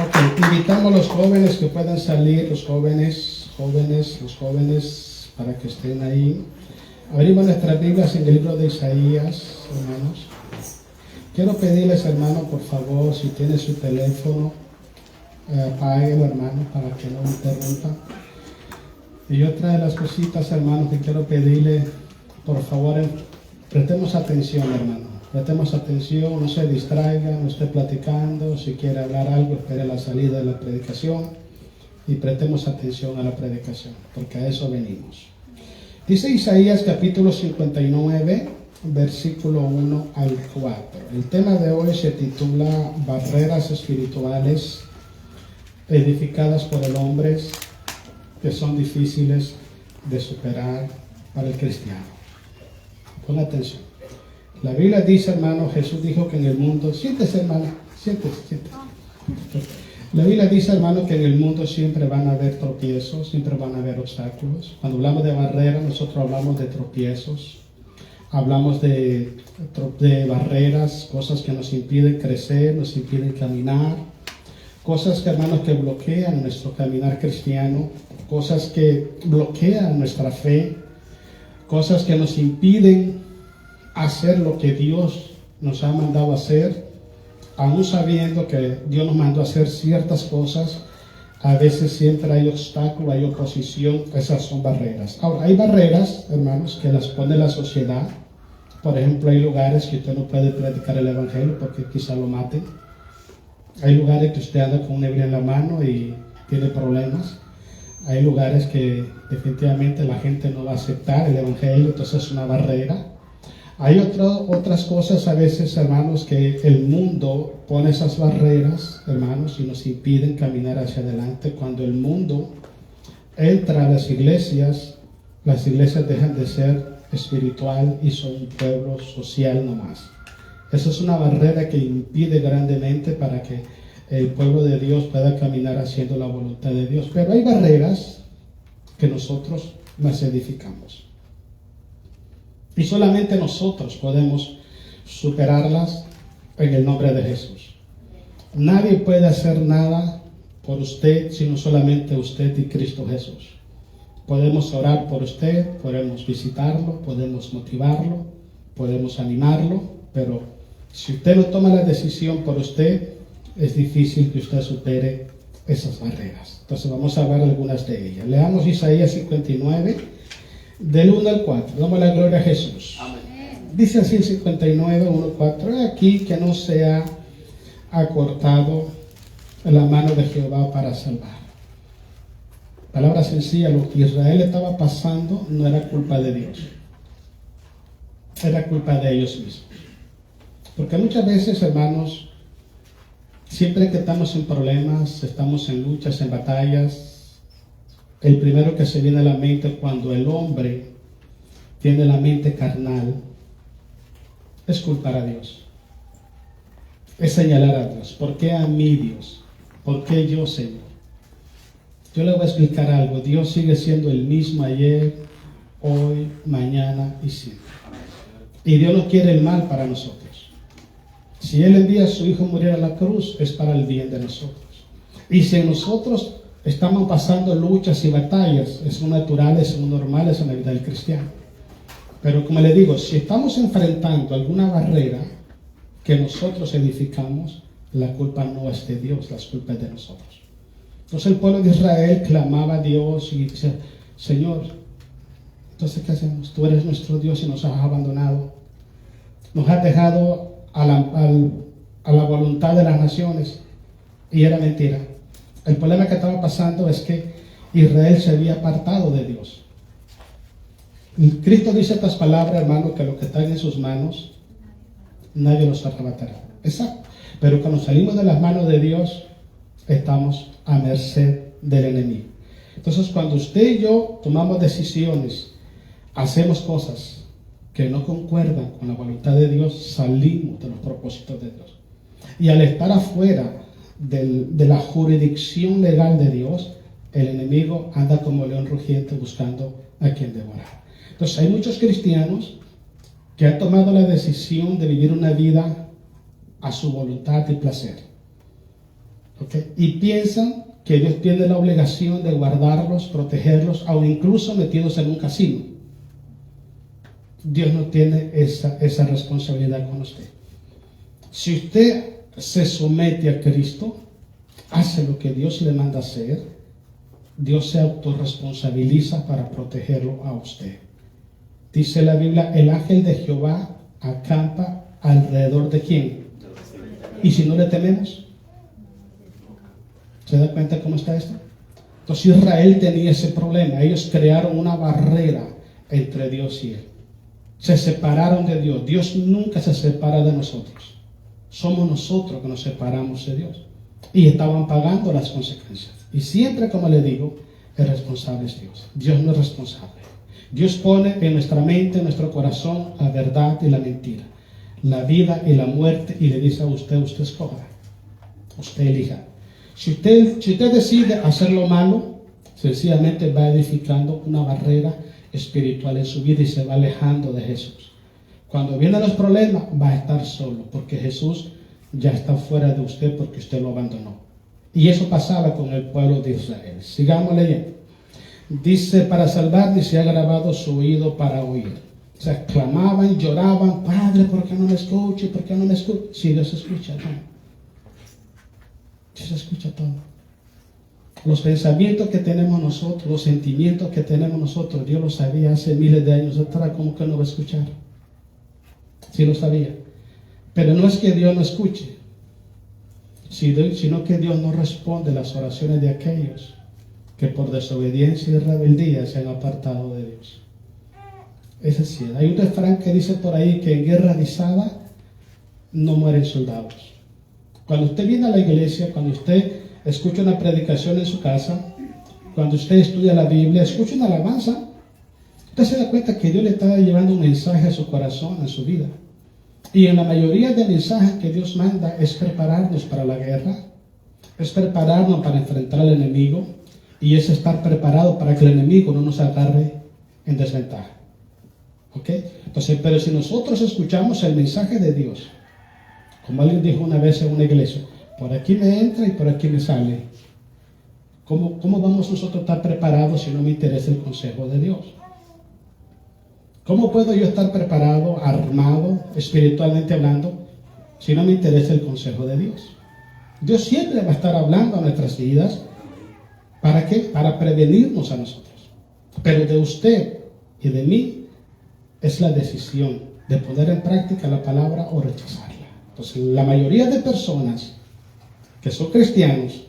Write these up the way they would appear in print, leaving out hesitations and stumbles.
Ok, invitamos a los jóvenes que puedan salir, los jóvenes, para que estén ahí. Abrimos nuestras Biblias en el libro de Isaías, hermanos. Quiero pedirles, hermano, por favor, si tiene su teléfono, apáguelo, hermano, para que no me interrumpa. Y otra de las cositas, hermano, que quiero pedirle, por favor, prestemos atención, hermano. Prestemos atención, no se distraiga, no esté platicando. Si quiere hablar algo, espere la salida de la predicación. Y prestemos atención a la predicación, porque a eso venimos. Dice Isaías capítulo 59, versículo 1 al 4. El tema de hoy se titula Barreras espirituales edificadas por el hombre que son difíciles de superar para el cristiano. Pon atención. La Biblia dice, hermano, Jesús dijo que en el mundo, siéntese, hermano, siéntese. La Biblia dice, hermano, que en el mundo siempre van a haber tropiezos, siempre van a haber obstáculos. Cuando hablamos de barreras, nosotros hablamos de tropiezos, hablamos de barreras, cosas que nos impiden crecer, nos impiden caminar, cosas que, hermanos, que bloquean nuestro caminar cristiano, cosas que bloquean nuestra fe, cosas que nos impiden hacer lo que Dios nos ha mandado a hacer, aún sabiendo que Dios nos mandó a hacer ciertas cosas. A veces siempre hay obstáculos, hay oposición. Esas son barreras. Ahora, hay barreras, hermanos, que las pone la sociedad. Por ejemplo, hay lugares que usted no puede predicar el evangelio porque quizá lo maten. Hay lugares que usted anda con una Biblia en la mano y tiene problemas. Hay lugares que definitivamente la gente no va a aceptar el evangelio, entonces es una barrera. Hay otras cosas a veces, hermanos, que el mundo pone esas barreras, hermanos, y nos impiden caminar hacia adelante. Cuando el mundo entra a las iglesias dejan de ser espiritual y son un pueblo social nomás. Esa es una barrera que impide grandemente para que el pueblo de Dios pueda caminar haciendo la voluntad de Dios. Pero hay barreras que nosotros las edificamos. Y solamente nosotros podemos superarlas en el nombre de Jesús. Nadie puede hacer nada por usted, sino solamente usted y Cristo Jesús. Podemos orar por usted, podemos visitarlo, podemos motivarlo, podemos animarlo, pero si usted no toma la decisión por usted, es difícil que usted supere esas barreras. Entonces vamos a ver algunas de ellas. Leamos Isaías 59. Del 1 al 4, damos la gloria a Jesús. Amén. Dice así el 59, 1, 4, aquí que no se ha acortado la mano de Jehová para salvar. Palabra sencilla, lo que Israel estaba pasando no era culpa de Dios, era culpa de ellos mismos. Porque muchas veces, hermanos, siempre que estamos en problemas, estamos en luchas, en batallas, el primero que se viene a la mente cuando el hombre tiene la mente carnal es culpar a Dios, es señalar a Dios. ¿Por qué a mí, Dios? ¿Por qué yo, Señor? Yo le voy a explicar algo. Dios sigue siendo el mismo ayer, hoy, mañana y siempre. Y Dios no quiere el mal para nosotros. Si Él envía a su Hijo a morir a la cruz, es para el bien de nosotros. Y si nosotros estamos pasando luchas y batallas, es muy natural, es muy normal, es en la vida del cristiano. Pero como le digo, si estamos enfrentando alguna barrera que nosotros edificamos, la culpa no es de Dios, la culpa es de nosotros. Entonces el pueblo de Israel clamaba a Dios y decía, Señor, entonces ¿qué hacemos? Tú eres nuestro Dios y nos has abandonado. Nos has dejado a la voluntad de las naciones. Y era mentira. El problema que estaba pasando es que Israel se había apartado de Dios. Y Cristo dice estas palabras, hermano, que lo que está en sus manos, nadie los arrebatará. Exacto. Pero cuando salimos de las manos de Dios, estamos a merced del enemigo. Entonces, cuando usted y yo tomamos decisiones, hacemos cosas que no concuerdan con la voluntad de Dios, salimos de los propósitos de Dios. Y al estar afuera de la jurisdicción legal de Dios, el enemigo anda como león rugiente buscando a quien devorar. Entonces hay muchos cristianos que han tomado la decisión de vivir una vida a su voluntad y placer. ¿Ok? ¿Okay? Y piensan que Dios tiene la obligación de guardarlos, protegerlos, o incluso metidos en un casino. Dios no tiene esa responsabilidad con usted. Si usted se somete a Cristo, hace lo que Dios le manda hacer, Dios se autorresponsabiliza para protegerlo a usted. Dice la Biblia, el ángel de Jehová acampa alrededor de ¿quién? Y si no le tememos, ¿se da cuenta cómo está esto? Entonces Israel tenía ese problema. Ellos crearon una barrera entre Dios y él. Se separaron de Dios. Dios nunca se separa de nosotros. Somos nosotros que nos separamos de Dios. Y estaban pagando las consecuencias. Y siempre, como le digo, el responsable es Dios. Dios no es responsable. Dios pone en nuestra mente, en nuestro corazón, la verdad y la mentira, la vida y la muerte, y le dice a usted, usted escoja, usted elija. Si usted decide hacer lo malo, sencillamente va edificando una barrera espiritual en su vida y se va alejando de Jesús. Cuando vienen los problemas, va a estar solo, porque Jesús ya está fuera de usted porque usted lo abandonó. Y eso pasaba con el pueblo de Israel. Sigamos leyendo. Dice, para salvar, dice, ha grabado su oído para oír. O sea, clamaban, lloraban, Padre, ¿por qué no me escucha? ¿Por qué no me escucha? Sí, Dios escucha todo. Dios escucha todo. Los pensamientos que tenemos nosotros, los sentimientos que tenemos nosotros, Dios lo sabía hace miles de años atrás. ¿Cómo que no va a escuchar? Sí lo sabía. Pero no es que Dios no escuche, sino que Dios no responde las oraciones de aquellos que por desobediencia y rebeldía se han apartado de Dios. Es decir, hay un refrán que dice por ahí que en guerra avisada no mueren soldados. Cuando usted viene a la iglesia, cuando usted escucha una predicación en su casa, cuando usted estudia la Biblia, escucha una alabanza, usted se da cuenta que Dios le está llevando un mensaje a su corazón, a su vida. Y en la mayoría de mensajes que Dios manda es prepararnos para la guerra, es prepararnos para enfrentar al enemigo, y es estar preparado para que el enemigo no nos agarre en desventaja. ¿Ok? Entonces, pero si nosotros escuchamos el mensaje de Dios, como alguien dijo una vez en una iglesia, por aquí me entra y por aquí me sale. ¿Cómo vamos nosotros a estar preparados si no me interesa el consejo de Dios? ¿Cómo puedo yo estar preparado, armado, espiritualmente hablando, si no me interesa el consejo de Dios? Dios siempre va a estar hablando a nuestras vidas. ¿Para qué? Para prevenirnos a nosotros. Pero de usted y de mí es la decisión de poner en práctica la palabra o rechazarla. Entonces, la mayoría de personas que son cristianos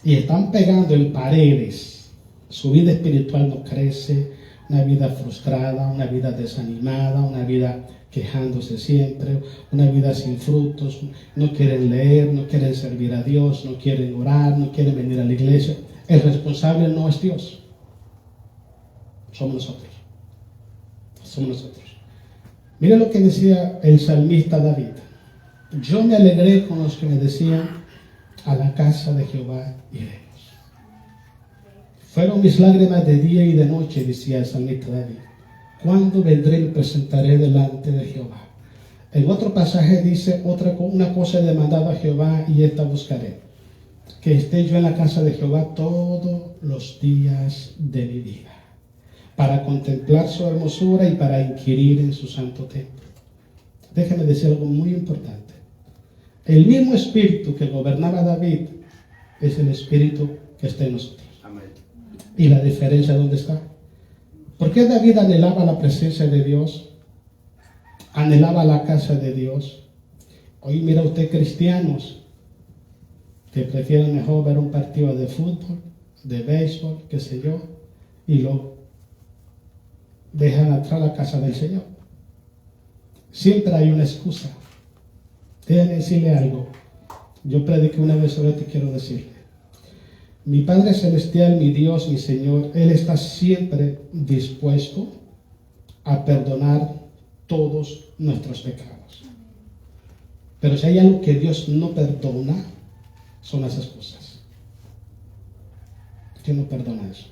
y están pegando en paredes, su vida espiritual no crece, una vida frustrada, una vida desanimada, una vida quejándose siempre, una vida sin frutos, no quieren leer, no quieren servir a Dios, no quieren orar, no quieren venir a la iglesia. El responsable no es Dios, somos nosotros. Somos nosotros. Mira lo que decía el salmista David. Yo me alegré con los que me decían, a la casa de Jehová iremos. Fueron mis lágrimas de día y de noche, decía el salmista David. ¿Cuándo vendré y me presentaré delante de Jehová? En otro pasaje dice, una cosa he demandado a Jehová y esta buscaré, que esté yo en la casa de Jehová todos los días de mi vida, para contemplar su hermosura y para inquirir en su santo templo. Déjeme decir algo muy importante. El mismo espíritu que gobernaba a David es el espíritu que está en nosotros. Amén. ¿Y la diferencia dónde está? ¿Por qué David anhelaba la presencia de Dios? Anhelaba la casa de Dios. Hoy mira usted cristianos que prefieren mejor ver un partido de fútbol, de béisbol, qué sé yo, y lo dejan atrás la casa del Señor. Siempre hay una excusa. Déjenme decirle algo. Yo prediqué una vez sobre esto y quiero decirle. Mi Padre Celestial, mi Dios, mi Señor, Él está siempre dispuesto a perdonar todos nuestros pecados. Pero si hay algo que Dios no perdona, son las excusas. Usted no perdona eso.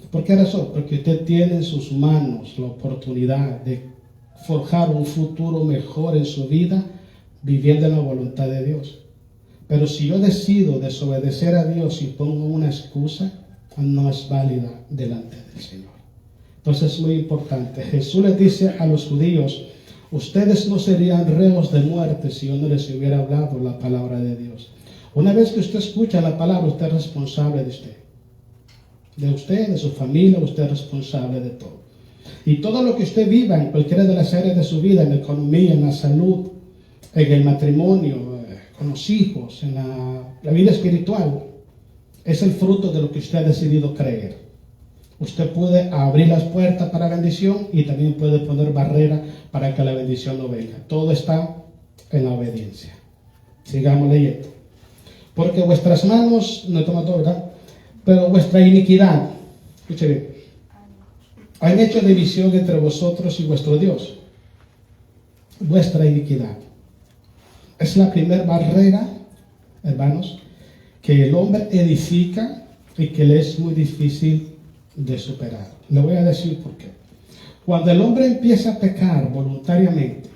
¿Por qué razón? Porque usted tiene en sus manos la oportunidad de forjar un futuro mejor en su vida, viviendo en la voluntad de Dios. Pero si yo decido desobedecer a Dios y pongo una excusa, no es válida delante del Señor. Entonces es muy importante. Jesús les dice a los judíos, ustedes no serían reos de muerte si yo no les hubiera hablado la palabra de Dios. Una vez que usted escucha la palabra, usted es responsable de usted. De usted, de su familia, usted es responsable de todo. Y todo lo que usted viva en cualquiera de las áreas de su vida, en la economía, en la salud, en el matrimonio, con los hijos, en la vida espiritual, es el fruto de lo que usted ha decidido creer. Usted puede abrir las puertas para bendición y también puede poner barrera para que la bendición no venga. Todo está en la obediencia. Sigamos leyendo. Porque vuestras manos, no toma todo, ¿verdad? Pero vuestra iniquidad, escuche bien, han hecho división entre vosotros y vuestro Dios. Vuestra iniquidad es la primera barrera, hermanos, que el hombre edifica y que le es muy difícil de superar. Le voy a decir por qué. Cuando el hombre empieza a pecar voluntariamente,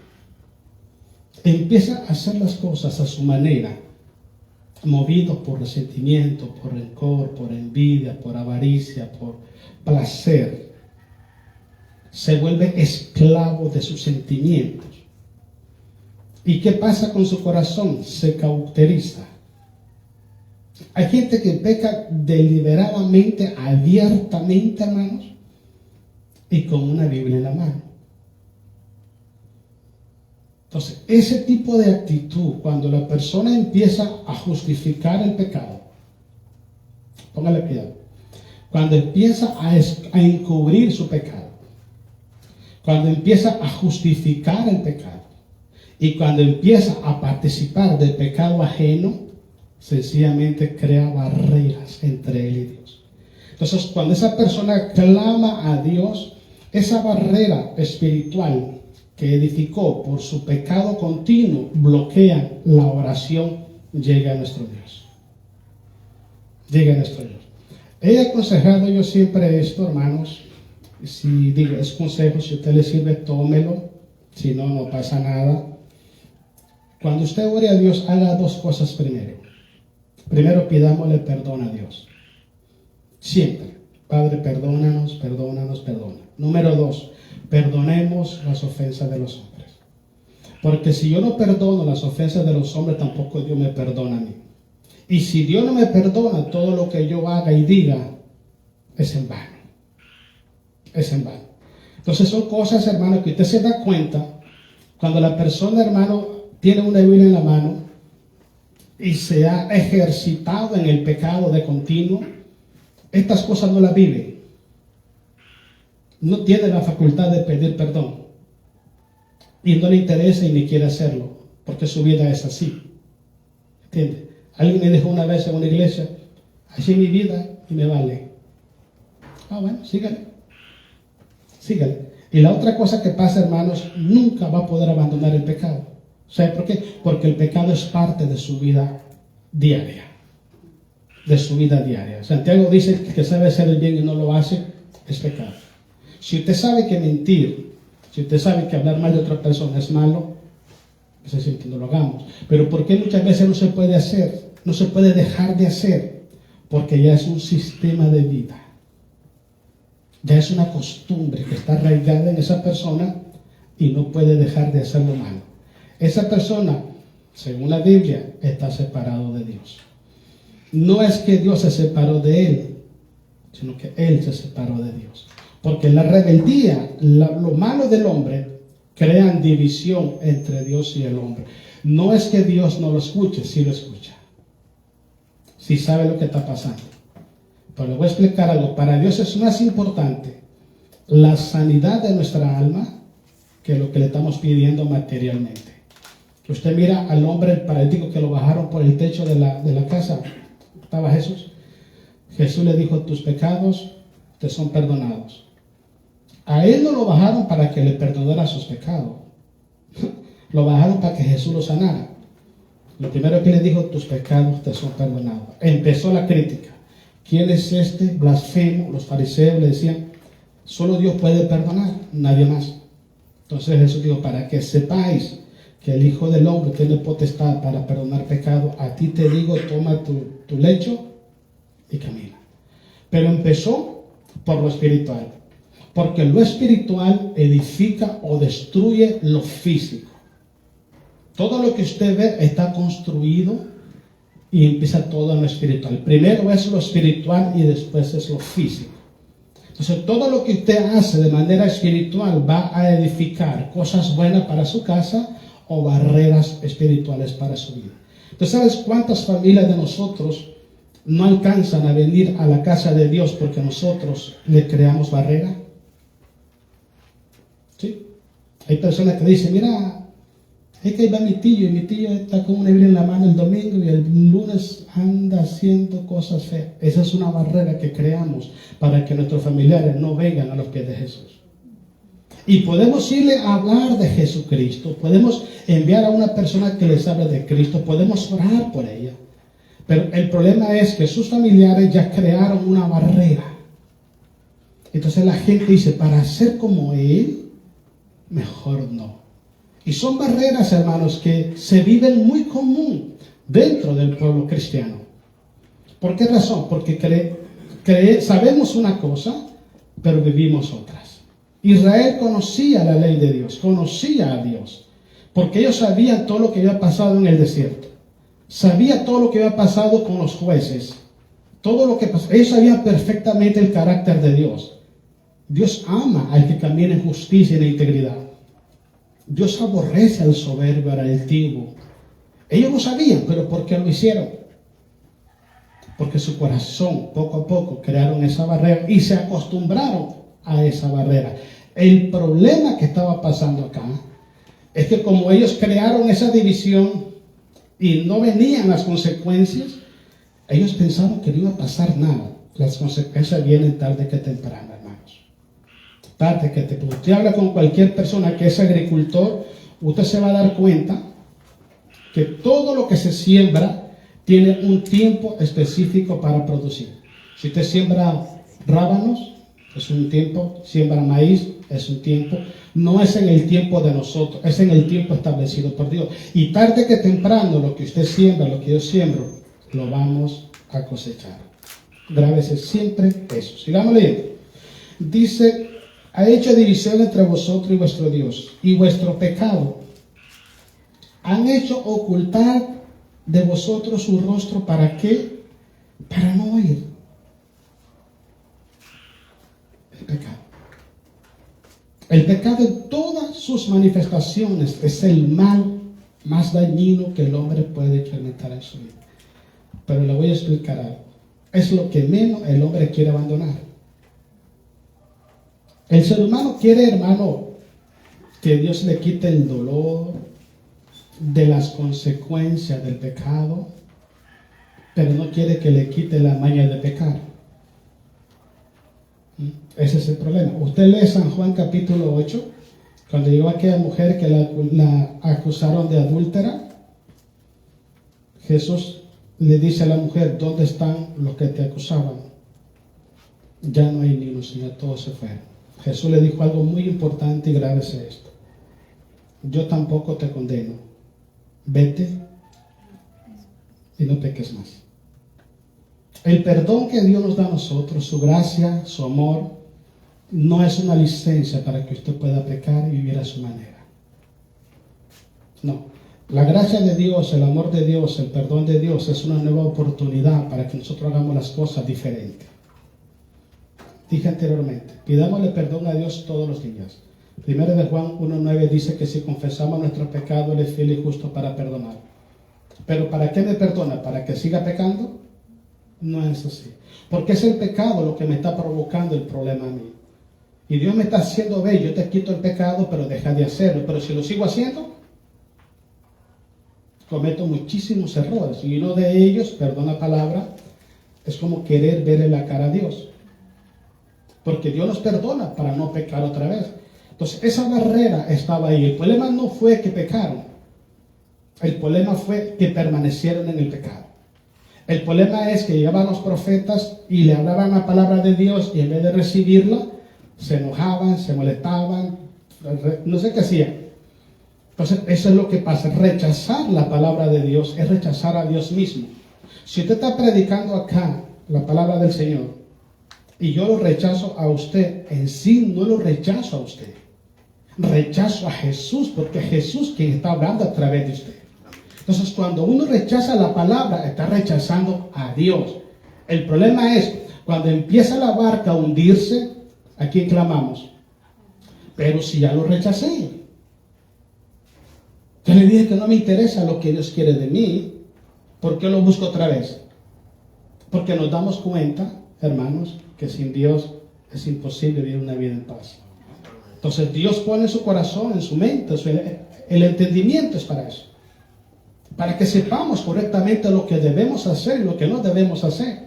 empieza a hacer las cosas a su manera, movido por resentimiento, por rencor, por envidia, por avaricia, por placer, se vuelve esclavo de sus sentimientos. ¿Y qué pasa con su corazón? Se cauteriza. Hay gente que peca deliberadamente, abiertamente, hermanos, y con una Biblia en la mano. Entonces, ese tipo de actitud, cuando la persona empieza a justificar el pecado, póngale cuidado, cuando empieza a encubrir su pecado, cuando empieza a justificar el pecado, y cuando empieza a participar del pecado ajeno, sencillamente crea barreras entre él y Dios. Entonces, cuando esa persona clama a Dios, esa barrera espiritual que edificó por su pecado continuo bloquea la oración, llega a nuestro Dios. Llega a nuestro Dios. He aconsejado yo siempre esto, hermanos. Si digo, es consejo, si a usted le sirve, tómelo. Si no, no pasa nada. Cuando usted ore a Dios, haga dos cosas primero. Primero, pidámosle perdón a Dios. Siempre. Padre, perdónanos, perdónanos, perdona. Número 2, perdonemos las ofensas de los hombres. Porque si yo no perdono las ofensas de los hombres, tampoco Dios me perdona a mí. Y si Dios no me perdona, todo lo que yo haga y diga es en vano. Es en vano. Entonces son cosas, hermano, que usted se da cuenta cuando la persona, hermano, tiene una Biblia en la mano y se ha ejercitado en el pecado de continuo. Estas cosas no las vive. No tiene la facultad de pedir perdón. Y no le interesa y ni quiere hacerlo, porque su vida es así. ¿Entiende? Alguien me dijo una vez en una iglesia, así es mi vida y me vale. Ah, bueno, sígale. Sígale. Y la otra cosa que pasa, hermanos, nunca va a poder abandonar el pecado. ¿Sabe por qué? Porque el pecado es parte de su vida diaria. De su vida diaria. Santiago dice que sabe hacer el bien y no lo hace, es pecado. Si usted sabe que mentir, si usted sabe que hablar mal de otra persona es malo, es decir, que no lo hagamos. Pero ¿por qué muchas veces no se puede hacer? No se puede dejar de hacer, porque ya es un sistema de vida. Ya es una costumbre que está arraigada en esa persona y no puede dejar de hacer lo malo. Esa persona, según la Biblia, está separado de Dios. No es que Dios se separó de él, sino que él se separó de Dios. Porque la rebeldía, lo malo del hombre, crean división entre Dios y el hombre. No es que Dios no lo escuche, sí lo escucha. Sí sabe lo que está pasando. Pero le voy a explicar algo. Para Dios es más importante la sanidad de nuestra alma que lo que le estamos pidiendo materialmente. Que usted mira al hombre paralítico que lo bajaron por el techo de la casa. Estaba Jesús. Jesús le dijo, tus pecados te son perdonados. A él no lo bajaron para que le perdonara sus pecados. Lo bajaron para que Jesús lo sanara. Lo primero que le dijo, tus pecados te son perdonados. Empezó la crítica. ¿Quién es este blasfemo? Los fariseos le decían, solo Dios puede perdonar, nadie más. Entonces Jesús dijo, para que sepáis que el Hijo del Hombre tiene potestad para perdonar pecado, a ti te digo, toma tu lecho y camina. Pero empezó por lo espiritual, porque lo espiritual edifica o destruye lo físico. Todo lo que usted ve está construido y empieza todo en lo espiritual. Primero es lo espiritual y después es lo físico. Entonces todo lo que usted hace de manera espiritual va a edificar cosas buenas para su casa o barreras espirituales para su vida. ¿Tú sabes cuántas familias de nosotros no alcanzan a venir a la casa de Dios porque nosotros le creamos barrera? ¿Sí? Hay personas que dicen, mira, es que ahí va mi tío y mi tío está con una Biblia en la mano el domingo y el lunes anda haciendo cosas feas. Esa es una barrera que creamos para que nuestros familiares no vengan a los pies de Jesús. Y podemos irle a hablar de Jesucristo, podemos enviar a una persona que les hable de Cristo, podemos orar por ella. Pero el problema es que sus familiares ya crearon una barrera. Entonces la gente dice, para ser como Él, mejor no. Y son barreras, hermanos, que se viven muy común dentro del pueblo cristiano. ¿Por qué razón? Porque sabemos una cosa, pero vivimos otras. Israel conocía la ley de Dios, conocía a Dios, porque ellos sabían todo lo que había pasado en el desierto. Sabía todo lo que había pasado con los jueces. Todo lo que pasó. Ellos sabían perfectamente el carácter de Dios. Dios ama al que camina en justicia y en integridad. Dios aborrece al soberbio, al altivo. Ellos lo sabían, pero ¿por qué lo hicieron? Porque su corazón, poco a poco, crearon esa barrera y se acostumbraron a esa barrera. El problema que estaba pasando acá es que como ellos crearon esa división y no venían las consecuencias, ellos pensaron que no iba a pasar nada. Las consecuencias vienen tarde que temprano, hermanos. Tarde que temprano. Usted habla con cualquier persona que es agricultor, usted se va a dar cuenta que todo lo que se siembra tiene un tiempo específico para producir. Si usted siembra rábanos, es un tiempo. Siembra maíz, es un tiempo. No es en el tiempo de nosotros, es en el tiempo establecido por Dios. Y tarde que temprano, lo que usted siembra, lo que yo siembro, lo vamos a cosechar. Grábese siempre eso. Sigamos leyendo. Dice, ha hecho división entre vosotros y vuestro Dios, y vuestro pecado. Han hecho ocultar de vosotros su rostro. ¿Para qué? Para no oír. El pecado. El pecado en todas sus manifestaciones es el mal más dañino que el hombre puede experimentar en su vida. Pero le voy a explicar algo. Es lo que menos el hombre quiere abandonar. El ser humano quiere, hermano, que Dios le quite el dolor de las consecuencias del pecado, pero no quiere que le quite la maña de pecar. Ese es el problema. Usted lee San Juan capítulo 8, cuando llegó aquella mujer que la acusaron de adúltera. Jesús le dice a la mujer, ¿dónde están los que te acusaban? Ya no hay ni uno, Señor, todos se fueron. Jesús le dijo algo muy importante y grave es esto. Yo tampoco te condeno. Vete y no peques más. El perdón que Dios nos da a nosotros, su gracia, su amor, no es una licencia para que usted pueda pecar y vivir a su manera. No. La gracia de Dios, el amor de Dios, el perdón de Dios es una nueva oportunidad para que nosotros hagamos las cosas diferentes. Dije anteriormente, pidámosle perdón a Dios todos los días. Primero de Juan 1:9 dice que si confesamos nuestro pecado, Él es fiel y justo para perdonar. Pero ¿para qué me perdona? ¿Para que siga pecando? No es así. Porque es el pecado lo que me está provocando el problema a mí. Y Dios me está haciendo ver, yo te quito el pecado, pero deja de hacerlo. Pero si lo sigo haciendo, cometo muchísimos errores. Y uno de ellos, perdón la palabra, es como querer verle la cara a Dios. Porque Dios nos perdona para no pecar otra vez. Entonces esa barrera estaba ahí. El problema no fue que pecaron. El problema fue que permanecieron en el pecado. El problema es que llegaban los profetas y le hablaban la palabra de Dios y en vez de recibirla, se enojaban, se molestaban, no sé qué hacían. Entonces, eso es lo que pasa. Rechazar la palabra de Dios es rechazar a Dios mismo. Si usted está predicando acá la palabra del Señor y yo lo rechazo a usted, en sí no lo rechazo a usted. Rechazo a Jesús, porque es Jesús quien está hablando a través de usted. Entonces, cuando uno rechaza la palabra, está rechazando a Dios. El problema es, cuando empieza la barca a hundirse, ¿a quién clamamos? Pero si ya lo rechacé. Yo le dije que no me interesa lo que Dios quiere de mí. ¿Por qué lo busco otra vez? Porque nos damos cuenta, hermanos, que sin Dios es imposible vivir una vida en paz. Entonces Dios pone en su corazón, en su mente, el entendimiento es para eso. Para que sepamos correctamente lo que debemos hacer y lo que no debemos hacer.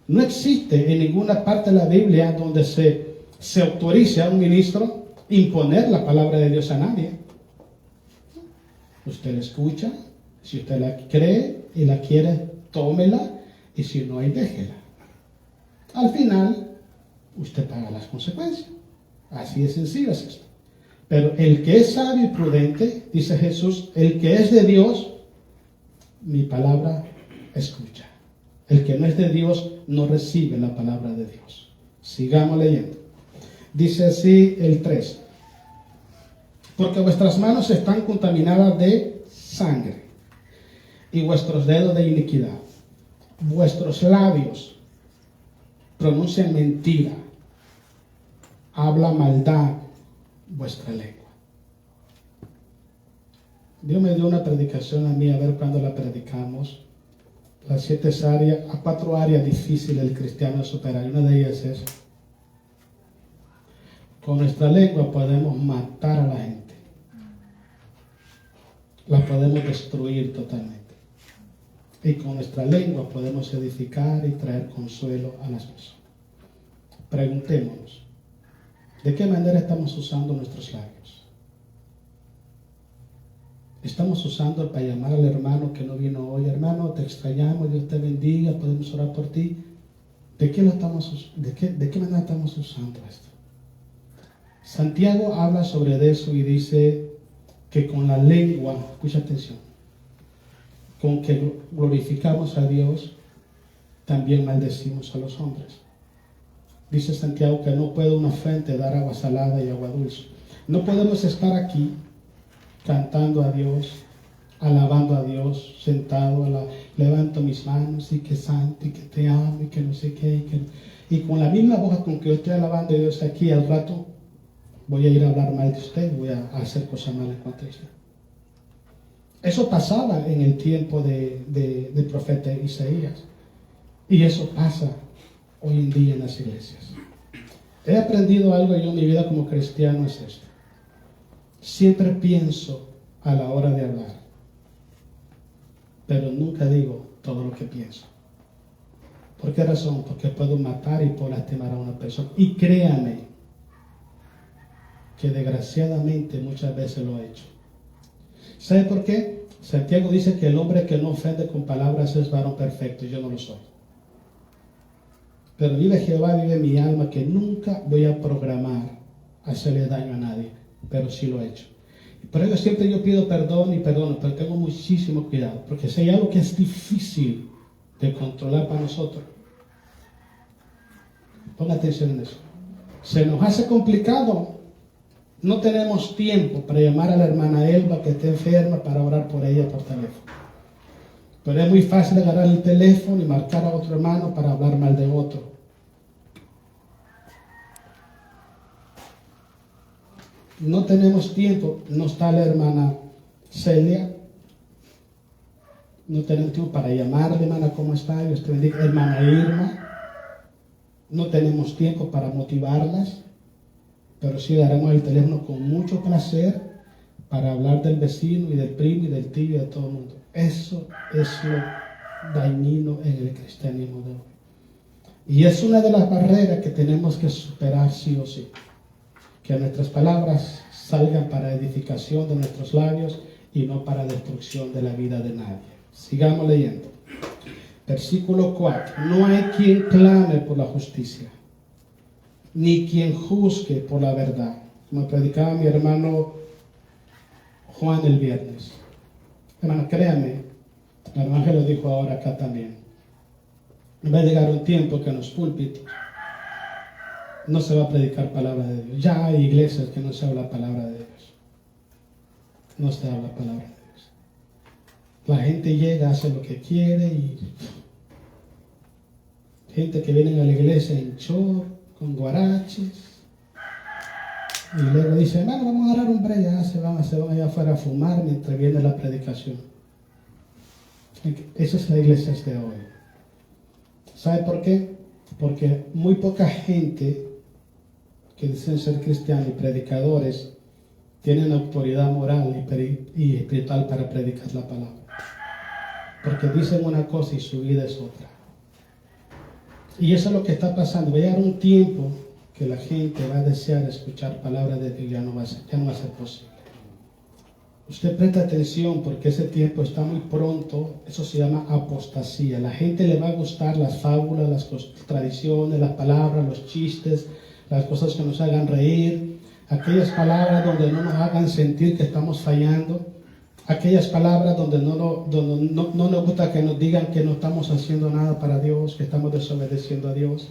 No existe en ninguna parte de la Biblia donde se autorice a un ministro imponer la palabra de Dios a nadie. Usted la escucha, si usted la cree y la quiere, tómela, y si no, ahí déjela. Al final, usted paga las consecuencias. Así de sencillo es esto. Pero el que es sabio y prudente, dice Jesús, el que es de Dios, mi palabra escucha. El que no es de Dios no recibe la palabra de Dios. Sigamos leyendo. Dice así el 3. Porque vuestras manos están contaminadas de sangre y vuestros dedos de iniquidad. Vuestros labios pronuncian mentira. Habla maldad vuestra lengua. Dios me dio una predicación a mí, a ver cuándo la predicamos. Las 4 áreas difíciles del cristiano de superar. Y una de ellas es, con nuestra lengua podemos matar a la gente. La podemos destruir totalmente. Y con nuestra lengua podemos edificar y traer consuelo a las personas. Preguntémonos, ¿de qué manera estamos usando nuestros labios? Estamos usando para llamar al hermano que no vino hoy. Hermano, te extrañamos, Dios te bendiga, podemos orar por ti. ¿De qué manera estamos usando esto? Santiago habla sobre eso y dice que con la lengua, escucha atención, con que glorificamos a Dios, también maldecimos a los hombres. Dice Santiago que no puede una fuente dar agua salada y agua dulce. No podemos estar aquí cantando a Dios, alabando a Dios, sentado, levanto mis manos y que santo y que te amo y que no sé qué. Y con la misma boca con que yo estoy alabando a Dios aquí, al rato voy a ir a hablar mal de usted, voy a hacer cosas malas contra usted. Eso pasaba en el tiempo del profeta Isaías. Y eso pasa hoy en día en las iglesias. He aprendido algo yo en mi vida como cristiano, es esto. Siempre pienso a la hora de hablar, pero nunca digo todo lo que pienso. ¿Por qué razón? Porque puedo matar y puedo lastimar a una persona. Y créame que desgraciadamente muchas veces lo he hecho. ¿Sabe por qué? Santiago dice que el hombre que no ofende con palabras es varón perfecto. Yo no lo soy. Pero vive Jehová, vive mi alma, que nunca voy a programar hacerle daño a nadie, pero sí lo he hecho. Por eso siempre yo pido perdón y perdono, pero tengo muchísimo cuidado, porque si hay algo que es difícil de controlar para nosotros, ponga atención en eso. Se nos hace complicado, no tenemos tiempo para llamar a la hermana Elba que está enferma para orar por ella por teléfono. Pero es muy fácil agarrar el teléfono y marcar a otro hermano para hablar mal de otro. No tenemos tiempo, no está la hermana Celia, no tenemos tiempo para llamarle, hermana, ¿cómo está? Dios te bendiga. Hermana Irma, no tenemos tiempo para motivarlas, pero sí daremos el teléfono con mucho placer para hablar del vecino y del primo y del tío y de todo el mundo. Eso es lo dañino en el cristianismo de hoy. Y es una de las barreras que tenemos que superar sí o sí. Que nuestras palabras salgan para edificación de nuestros labios y no para destrucción de la vida de nadie. Sigamos leyendo. Versículo 4. No hay quien clame por la justicia, ni quien juzgue por la verdad. Como predicaba mi hermano Juan el viernes. Hermano, créanme, el hermano lo dijo ahora acá también. Va a llegar un tiempo que en los púlpitos no se va a predicar palabra de Dios. Ya hay iglesias que no se habla palabra de Dios. No se habla palabra de Dios. La gente llega, hace lo que quiere y gente que viene a la iglesia en short, con guaraches. Y luego dice, hermano, vamos a dar un break, ya se van allá afuera a fumar mientras viene la predicación. Esa es la iglesia de hoy. ¿Sabe por qué? Porque muy poca gente que dicen ser cristianos y predicadores tienen autoridad moral y espiritual para predicar la palabra. Porque dicen una cosa y su vida es otra. Y eso es lo que está pasando. Va a llegar un tiempo que la gente va a desear escuchar palabras de Dios, ya no va a ser posible. Usted presta atención porque ese tiempo está muy pronto. Eso se llama apostasía. La gente le va a gustar las fábulas, las tradiciones, las palabras, los chistes, las cosas que nos hagan reír, aquellas palabras donde no nos hagan sentir que estamos fallando, aquellas palabras donde no nos gusta que nos digan que no estamos haciendo nada para Dios, que estamos desobedeciendo a Dios.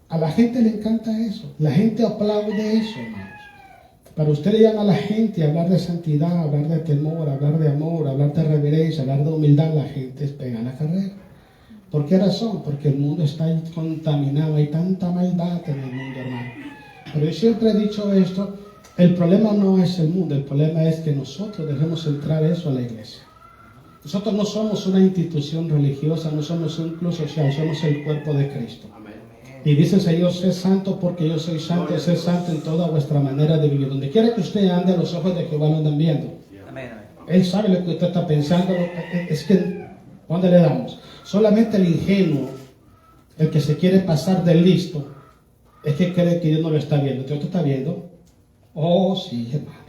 A la gente le encanta eso. La gente aplaude eso, hermanos. Para usted le llama a la gente a hablar de santidad, hablar de temor, hablar de amor, hablar de reverencia, hablar de humildad. La gente pega la carrera. ¿Por qué razón? Porque el mundo está contaminado. Hay tanta maldad en el mundo, hermano. Pero yo siempre he dicho esto. El problema no es el mundo. El problema es que nosotros dejemos entrar eso a la iglesia. Nosotros no somos una institución religiosa, no somos un club social, somos el cuerpo de Cristo. Y dice el Señor, sé santo porque yo soy santo, sé santo en toda vuestra manera de vivir. Donde quiera que usted ande, los ojos de Jehová lo andan viendo. Él sabe lo que usted está pensando. Es que, ¿dónde le damos? Solamente el ingenuo, el que se quiere pasar de listo, es que cree que Dios no lo está viendo. ¿Dios te está viendo? Oh, sí, hermano.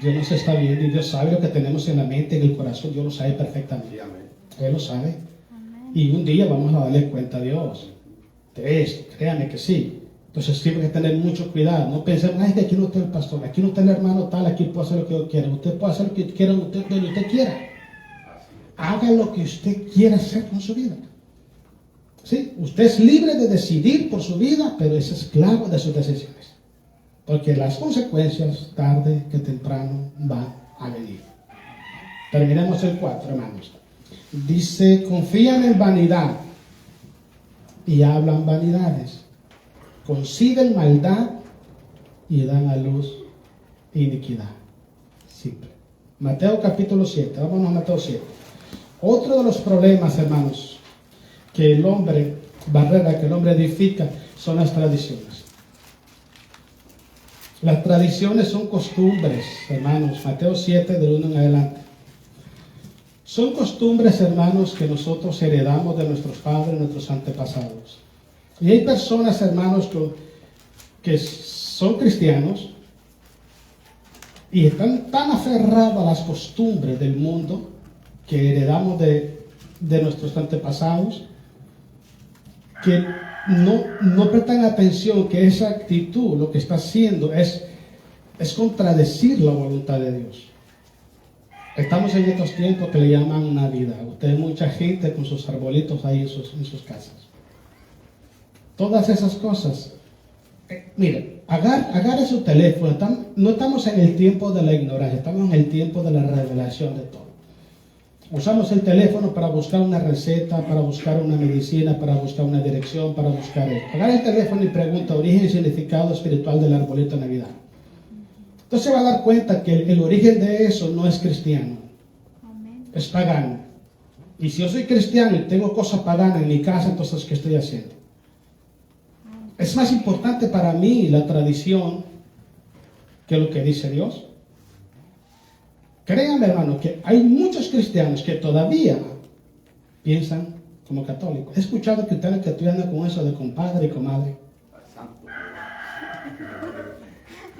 Dios nos está viendo y Dios sabe lo que tenemos en la mente, en el corazón. Dios lo sabe perfectamente. Él lo sabe. Y un día vamos a darle cuenta a Dios de esto, créanme que sí. Entonces tiene que tener mucho cuidado. No pensemos, ay, que aquí no está el pastor, aquí no está el hermano tal, aquí puedo hacer lo que yo quiera. Usted puede hacer lo que quiera, usted quiera. Haga lo que usted quiera hacer con su vida. ¿Sí? Usted es libre de decidir por su vida, pero es esclavo de sus decisiones. Porque las consecuencias, tarde que temprano, van a venir. Terminemos el 4, hermanos. Dice, confían en vanidad y hablan vanidades, conciben maldad y dan a luz iniquidad. Simple. Mateo capítulo 7, vámonos a Mateo 7. Otro de los problemas, hermanos, que el hombre edifica son las tradiciones. Las tradiciones son costumbres, hermanos. Mateo 7, del 1 en adelante. Son costumbres, hermanos, que nosotros heredamos de nuestros padres, nuestros antepasados. Y hay personas, hermanos, que son cristianos y están tan aferrados a las costumbres del mundo que heredamos de nuestros antepasados, que no prestan atención que esa actitud lo que está haciendo es contradecir la voluntad de Dios. Estamos en estos tiempos que le llaman Navidad. Usted ve mucha gente con sus arbolitos ahí en sus casas. Todas esas cosas. Mire, agarre su teléfono. No estamos en el tiempo de la ignorancia, estamos en el tiempo de la revelación de todo. Usamos el teléfono para buscar una receta, para buscar una medicina, para buscar una dirección, para buscar esto. Agarre el teléfono y pregunta origen y significado espiritual del arbolito de Navidad. Entonces se va a dar cuenta que el origen de eso no es cristiano, es pagano. Y si yo soy cristiano y tengo cosas paganas en mi casa, entonces ¿qué estoy haciendo? Es más importante para mí la tradición que lo que dice Dios. Créanme, hermano, que hay muchos cristianos que todavía piensan como católicos. He escuchado que ustedes que estudian con eso de compadre y comadre.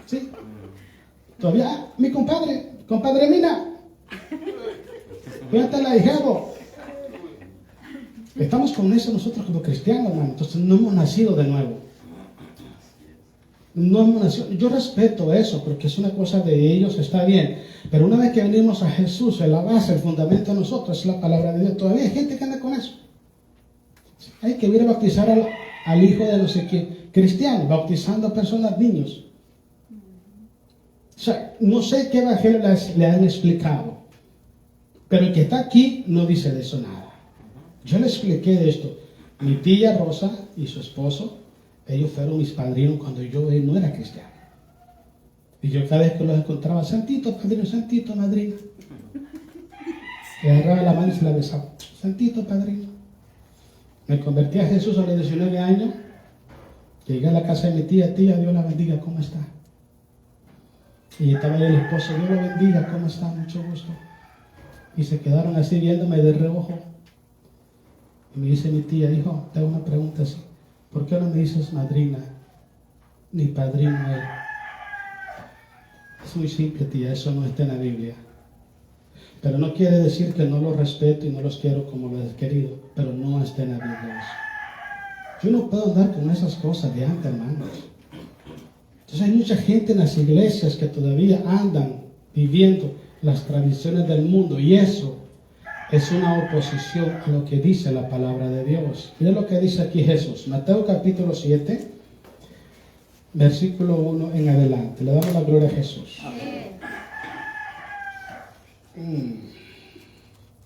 ¿Sí? Todavía, mi compadre Mina, cuéntale a hijero. Estamos con eso nosotros como cristianos, hermano. Entonces no hemos nacido de nuevo. no amonestación. Yo respeto eso porque es una cosa de ellos, está bien. Pero una vez que venimos a Jesús, la base, el fundamento de nosotros es la palabra de Dios. Todavía hay gente que anda con eso. Hay que ir a bautizar al hijo de no sé quién, cristiano, bautizando a personas, niños. O sea, no sé qué evangelio le han explicado, pero el que está aquí no dice de eso nada. Yo le expliqué de esto. Mi tía Rosa y su esposo, ellos fueron mis padrinos cuando yo no era cristiano. Y yo cada vez que los encontraba, santito padrino, santito madrina. Le agarraba la mano y se la besaba. Santito padrino. Me convertí a Jesús a los 19 años. Llegué a la casa de mi tía, Dios la bendiga, ¿cómo está? Y estaba ahí el esposo, Dios lo bendiga, ¿cómo está? Mucho gusto. Y se quedaron así viéndome de reojo. Y me dice mi tía, hijo, te hago una pregunta así. ¿Por qué no me dices madrina ni padrino a él? Es muy simple, tía, eso no está en la Biblia. Pero no quiere decir que no los respeto y no los quiero como los he querido, pero no está en la Biblia eso. Yo no puedo andar con esas cosas de antes, hermanos. Entonces hay mucha gente en las iglesias que todavía andan viviendo las tradiciones del mundo y eso es una oposición a lo que dice la palabra de Dios. Mira lo que dice aquí Jesús, Mateo capítulo 7, versículo 1 en adelante. Le damos la gloria a Jesús.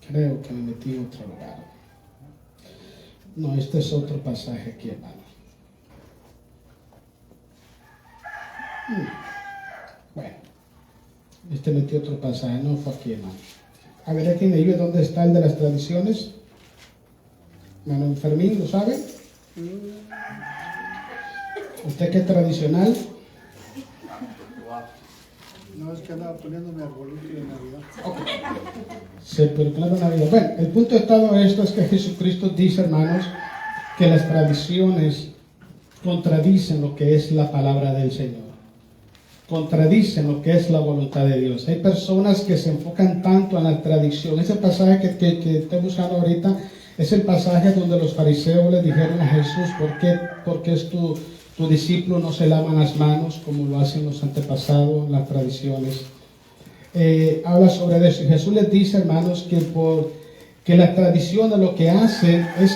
Creo que me metí en otro lugar. No, este es otro pasaje aquí, hermano. Bueno, metí otro pasaje, no fue aquí, hermano. A ver, aquí me ayuda, ¿dónde está el de las tradiciones? Hermano Fermín, ¿lo sabe? ¿Usted qué es tradicional? No, es que andaba poniendo mi arbolito de Navidad. Okay. Sí, pero claro, Navidad. Bueno, el punto de todo esto es que Jesucristo dice, hermanos, que las tradiciones contradicen lo que es la palabra del Señor. Contradicen lo que es la voluntad de Dios. Hay personas que se enfocan tanto en la tradición. Ese pasaje que estoy buscando ahorita es el pasaje donde los fariseos le dijeron a Jesús, ¿por qué es tu discípulo no se lavan las manos como lo hacen los antepasados, las tradiciones? Habla sobre eso. Y Jesús les dice, hermanos, que la tradición de lo que hacen es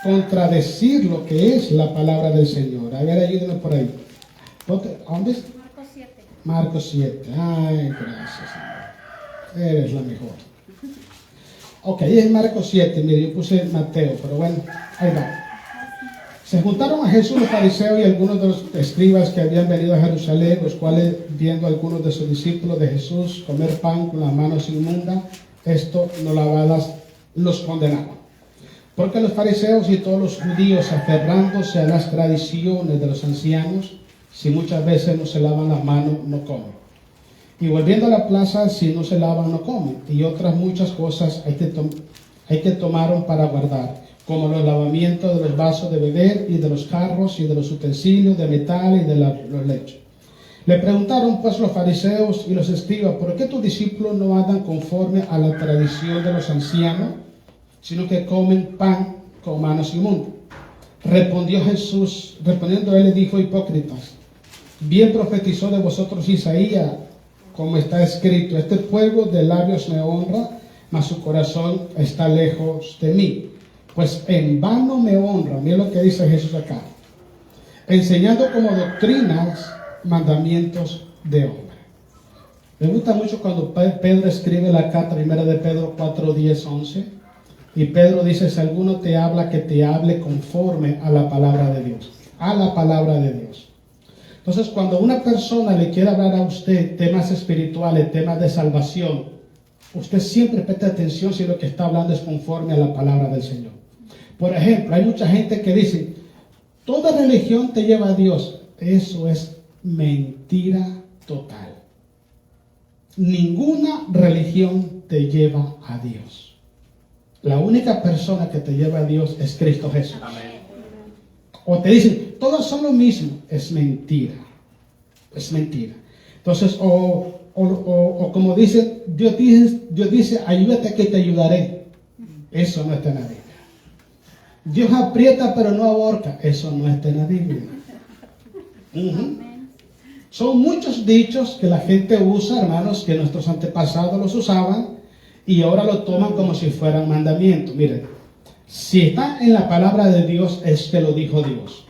contradecir lo que es la palabra del Señor. A ver, ayúdenme por ahí. ¿Dónde es? Marcos 7. Ay, gracias, Señor. Eres la mejor. Ok, ahí es Marcos 7. Mire, yo puse Mateo, pero bueno, ahí va. Se juntaron a Jesús los fariseos y algunos de los escribas que habían venido a Jerusalén, los cuales, viendo a algunos de sus discípulos de Jesús comer pan con las manos inmundas, esto no lavadas, los condenaban. Porque los fariseos y todos los judíos, aferrándose a las tradiciones de los ancianos, si muchas veces no se lavan las manos, no comen. Y volviendo a la plaza, si no se lavan, no comen. Y otras muchas cosas hay que tomaron para guardar, como los lavamientos de los vasos de beber y de los jarros y de los utensilios de metal y de los lechos. Le preguntaron pues los fariseos y los escribas, ¿por qué tus discípulos no andan conforme a la tradición de los ancianos, sino que comen pan con manos inmundas? Respondió Jesús, respondiendo él le dijo, hipócritas, bien profetizó de vosotros Isaías, como está escrito, este pueblo de labios me honra, mas su corazón está lejos de mí. Pues en vano me honra, mira lo que dice Jesús acá, enseñando como doctrinas mandamientos de hombre. Me gusta mucho cuando Pedro escribe la carta primera de Pedro 4, 10, 11, y Pedro dice, si alguno te habla, que te hable conforme a la palabra de Dios, a la palabra de Dios. Entonces, cuando una persona le quiere hablar a usted temas espirituales, temas de salvación, usted siempre preste atención si lo que está hablando es conforme a la palabra del Señor. Por ejemplo, hay mucha gente que dice, toda religión te lleva a Dios. Eso es mentira total. Ninguna religión te lleva a Dios. La única persona que te lleva a Dios es Cristo Jesús. Amén. O te dicen, todos son lo mismo. Es mentira. Es mentira. Entonces, o como dice, Dios dice, ayúdate que te ayudaré. Eso no está en la Biblia. Dios aprieta pero no ahorca. Eso no está en la Biblia. Son muchos dichos que la gente usa, hermanos, que nuestros antepasados los usaban y ahora lo toman como si fueran mandamientos. Miren, si está en la palabra de Dios, es que lo dijo Dios.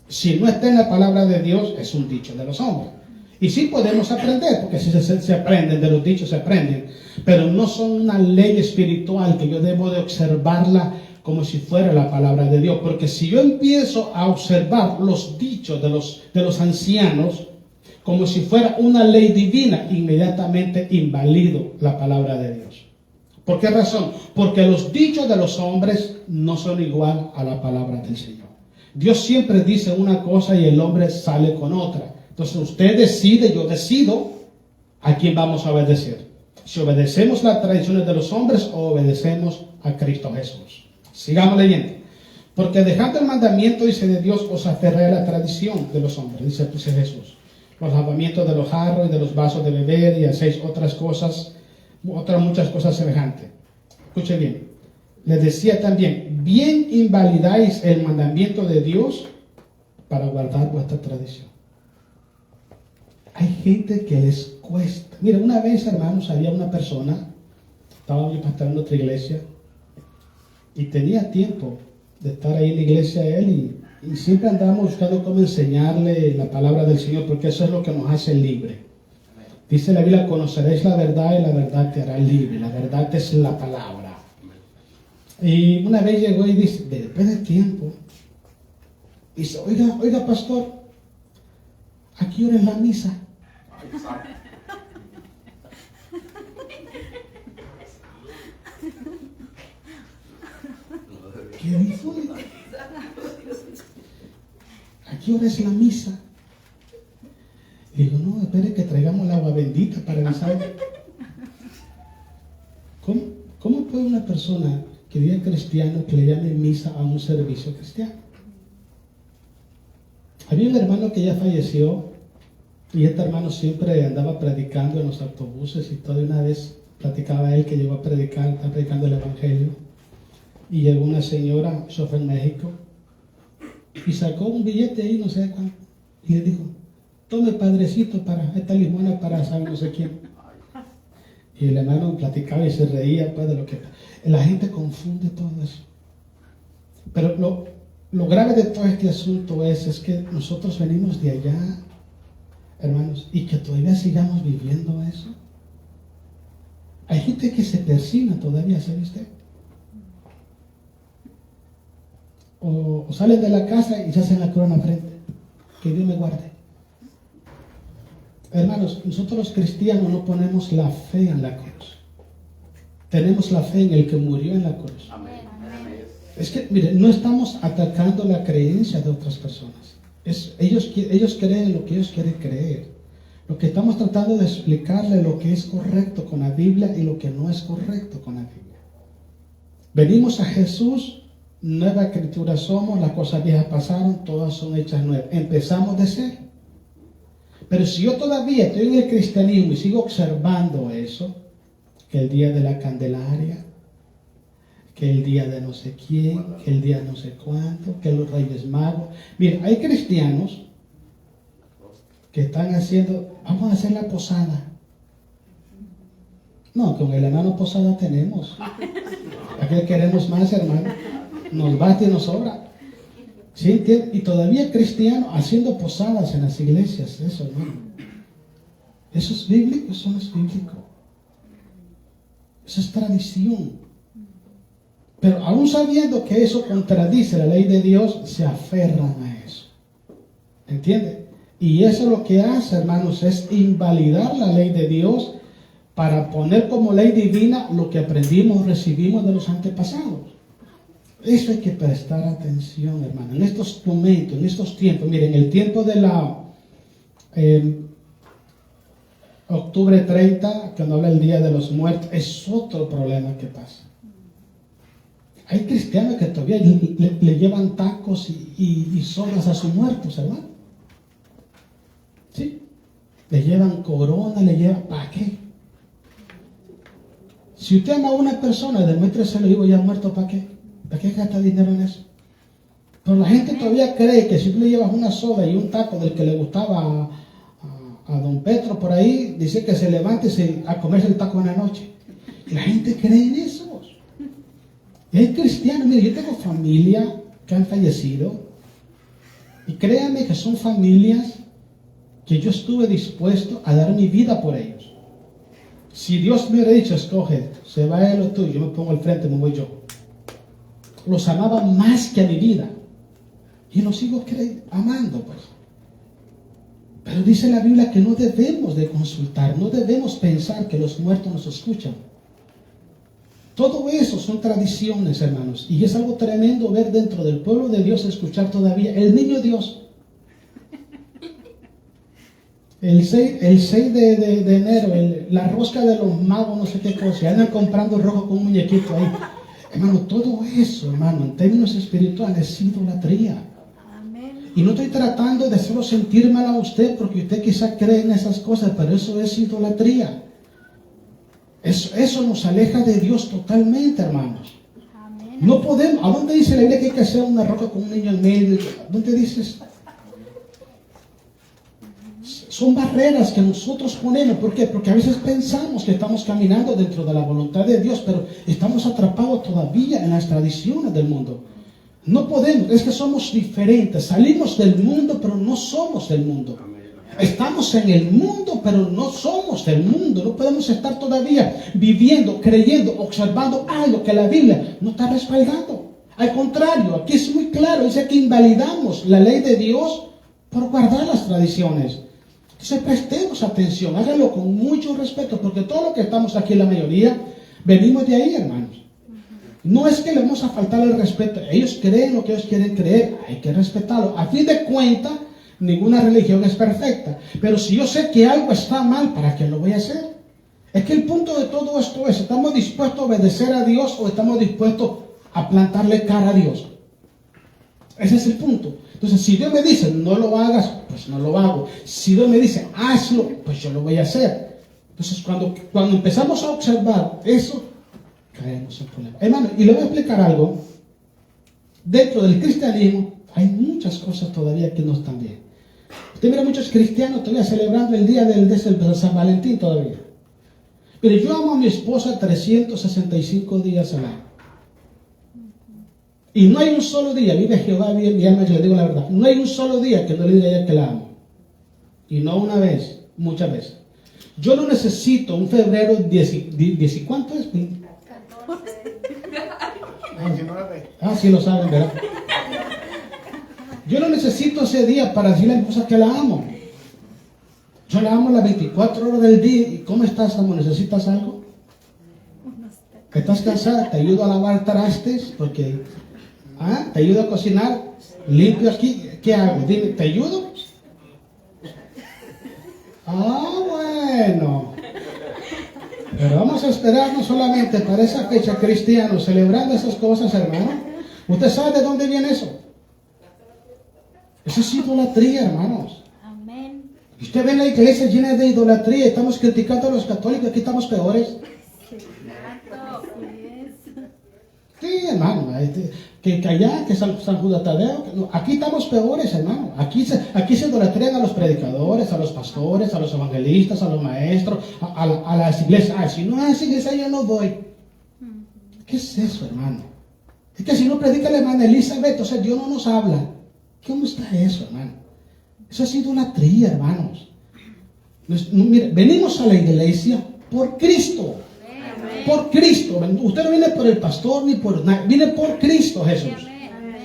Si no está en la palabra de Dios, es un dicho de los hombres. Y sí podemos aprender, porque si se aprenden, de los dichos se aprenden, pero no son una ley espiritual que yo debo de observarla como si fuera la palabra de Dios. Porque si yo empiezo a observar los dichos de los ancianos como si fuera una ley divina, inmediatamente invalido la palabra de Dios. ¿Por qué razón? Porque los dichos de los hombres no son igual a la palabra del Señor. Dios siempre dice una cosa y el hombre sale con otra. Entonces usted decide, yo decido a quién vamos a obedecer. Si obedecemos las tradiciones de los hombres o obedecemos a Cristo Jesús. Sigamos leyendo. Porque dejando el mandamiento, dice de Dios, os aferré a la tradición de los hombres, dice Jesús. Los lavamientos de los jarros y de los vasos de beber y hacéis otras muchas cosas semejantes. Escuche bien. Les decía también, bien invalidáis el mandamiento de Dios para guardar vuestra tradición. Hay gente que les cuesta. Mira, una vez, hermanos, había una persona, estaba yo pastorando otra iglesia, y tenía tiempo de estar ahí en la iglesia él, y siempre andábamos buscando cómo enseñarle la palabra del Señor, porque eso es lo que nos hace libre. Dice la Biblia, conoceréis la verdad y la verdad te hará libre. La verdad es la palabra. Y una vez llegó y dice, después de tiempo, dice, oiga pastor, ¿a qué hora es la misa? ¿Qué dijo? ¿A qué hora es la misa? Le digo, no, espere que traigamos el agua bendita para avisar. ¿Cómo puede una persona que diga cristiano que le llame misa a un servicio cristiano? Había un hermano que ya falleció y este hermano siempre andaba predicando en los autobuses y toda una vez platicaba él que llegó a predicar, está predicando el evangelio y llegó una señora, chofer en México, y sacó un billete ahí, no sé cuánto, y le dijo, tome padrecito para esta limona para saber no sé quién. Y el hermano platicaba y se reía pues, de lo que la gente confunde todo eso. Pero lo grave de todo este asunto es que nosotros venimos de allá, hermanos, y que todavía sigamos viviendo eso. Hay gente que se persina todavía, ¿sabe usted? O salen de la casa y se hacen la corona frente. Que Dios me guarde. Hermanos, nosotros los cristianos no ponemos la fe en la cruz. Tenemos la fe en el que murió en la cruz. Amén. Es que, miren, no estamos atacando la creencia de otras personas. Ellos creen en lo que ellos quieren creer. Lo que estamos tratando de explicarle lo que es correcto con la Biblia y lo que no es correcto con la Biblia. Venimos a Jesús, nueva criatura somos, las cosas viejas pasaron, todas son hechas nuevas. Empezamos de cero. Pero si yo todavía estoy en el cristianismo y sigo observando eso, que el día de la Candelaria, que el día de no sé quién, que el día no sé cuánto, que los Reyes Magos. Miren, hay cristianos que están haciendo, vamos a hacer la posada. No, con el hermano posada tenemos. ¿A qué queremos más, hermano? Nos basta y nos sobra. ¿Sí entienden? Y todavía cristianos haciendo posadas en las iglesias, eso, hermano. ¿Eso es bíblico? Eso no es bíblico. Eso es tradición. Pero aún sabiendo que eso contradice la ley de Dios, se aferran a eso. ¿Entiende? Y eso lo que hace, hermanos, es invalidar la ley de Dios para poner como ley divina lo que aprendimos, recibimos de los antepasados. Eso hay que prestar atención, hermano. En estos momentos, en estos tiempos, miren, el tiempo de la octubre 30, cuando habla el Día de los Muertos, es otro problema que pasa. Hay cristianos que todavía le llevan tacos y sobras a sus muertos, hermano. ¿Sí? Le llevan corona, le llevan, ¿para qué? Si usted ama a una persona, demuéstreselo y digo, ya muerto, ¿para qué? ¿Para qué gasta dinero en eso? Pero la gente todavía cree que si tú le llevas una soda y un taco del que le gustaba a don Petro por ahí, dice que se levante a comerse el taco en la noche. Y la gente cree en eso. Es cristiano. Mire, yo tengo familia que han fallecido. Y créanme que son familias que yo estuve dispuesto a dar mi vida por ellos. Si Dios me hubiera dicho, escoge, se va él o tú, yo me pongo al frente, me voy yo. Los amaba más que a mi vida. Y los sigo amando, pues. Pero dice la Biblia que no debemos de consultar, no debemos pensar que los muertos nos escuchan. Todo eso son tradiciones, hermanos. Y es algo tremendo ver dentro del pueblo de Dios escuchar todavía el niño Dios. El 6 de enero, la rosca de los magos, no sé qué cosa, andan comprando rojo con un muñequito ahí. Hermano, todo eso, hermano, en términos espirituales es idolatría. Y no estoy tratando de hacerlo sentir mal a usted, porque usted quizá cree en esas cosas, pero eso es idolatría. Eso nos aleja de Dios totalmente, hermanos. No podemos. ¿A dónde dice la Biblia que hay que hacer una roca con un niño en medio? ¿Dónde dice eso? Son barreras que nosotros ponemos. ¿Por qué? Porque a veces pensamos que estamos caminando dentro de la voluntad de Dios, pero estamos atrapados todavía en las tradiciones del mundo. No podemos, es que somos diferentes. Salimos del mundo, pero no somos del mundo. Estamos en el mundo, pero no somos del mundo. No podemos estar todavía viviendo, creyendo, observando algo que la Biblia no está respaldando. Al contrario, aquí es muy claro, dice que invalidamos la ley de Dios por guardar las tradiciones. Entonces prestemos atención, háganlo con mucho respeto, porque todo lo que estamos aquí, la mayoría, venimos de ahí, hermanos. No es que le vamos a faltar el respeto. Ellos creen lo que ellos quieren creer, hay que respetarlo. A fin de cuentas, ninguna religión es perfecta. Pero si yo sé que algo está mal, ¿para qué lo voy a hacer? Es que el punto de todo esto es, ¿estamos dispuestos a obedecer a Dios o estamos dispuestos a plantarle cara a Dios? Ese es el punto. Entonces, si Dios me dice, no lo hagas, pues no lo hago. Si Dios me dice, hazlo, pues yo lo voy a hacer. Entonces, cuando empezamos a observar eso, caemos en problemas. Hermano, y le voy a explicar algo. Dentro del cristianismo hay muchas cosas todavía que no están bien. Usted mira muchos cristianos todavía celebrando el día de San Valentín todavía. Pero yo amo a mi esposa 365 días al año. Y no hay un solo día, vive Jehová, vive mi alma, yo le digo la verdad, no hay un solo día que no le diga a ella que la amo. Y no una vez, muchas veces. Yo no necesito un febrero 10, ¿cuánto es? 19. Ah, sí lo saben, ¿verdad? Yo no necesito ese día para decirle a mi esposa que la amo. Yo la amo las 24 horas del día. ¿Y cómo estás, amor? ¿Necesitas algo? ¿Estás cansada? ¿Te ayudo a lavar trastes? Porque, ¿te ayudo a cocinar? ¿Limpio aquí? ¿Qué hago? Dime, ¿te ayudo? Bueno. Pero vamos a esperar no solamente para esa fecha, cristianos, celebrando esas cosas, hermano. ¿Usted sabe de dónde viene eso? Eso es idolatría, hermanos. Amén. Usted ve la iglesia llena de idolatría. Estamos criticando a los católicos, aquí estamos peores. Sí, hermano, que allá, que San Judas Tadeo, no, aquí estamos peores, hermano. Aquí se idolatrían a los predicadores, a los pastores, a los evangelistas, a los maestros, a las iglesias. Si no es iglesia, yo no voy. ¿Qué es eso, hermano? Es que si no predica la hermana Elizabeth, o sea, Dios no nos habla. ¿Cómo está eso, hermano? Eso es idolatría, hermanos. Mire, venimos a la iglesia por Cristo. Por Cristo. Usted no viene por el pastor ni por nadie. Viene por Cristo Jesús.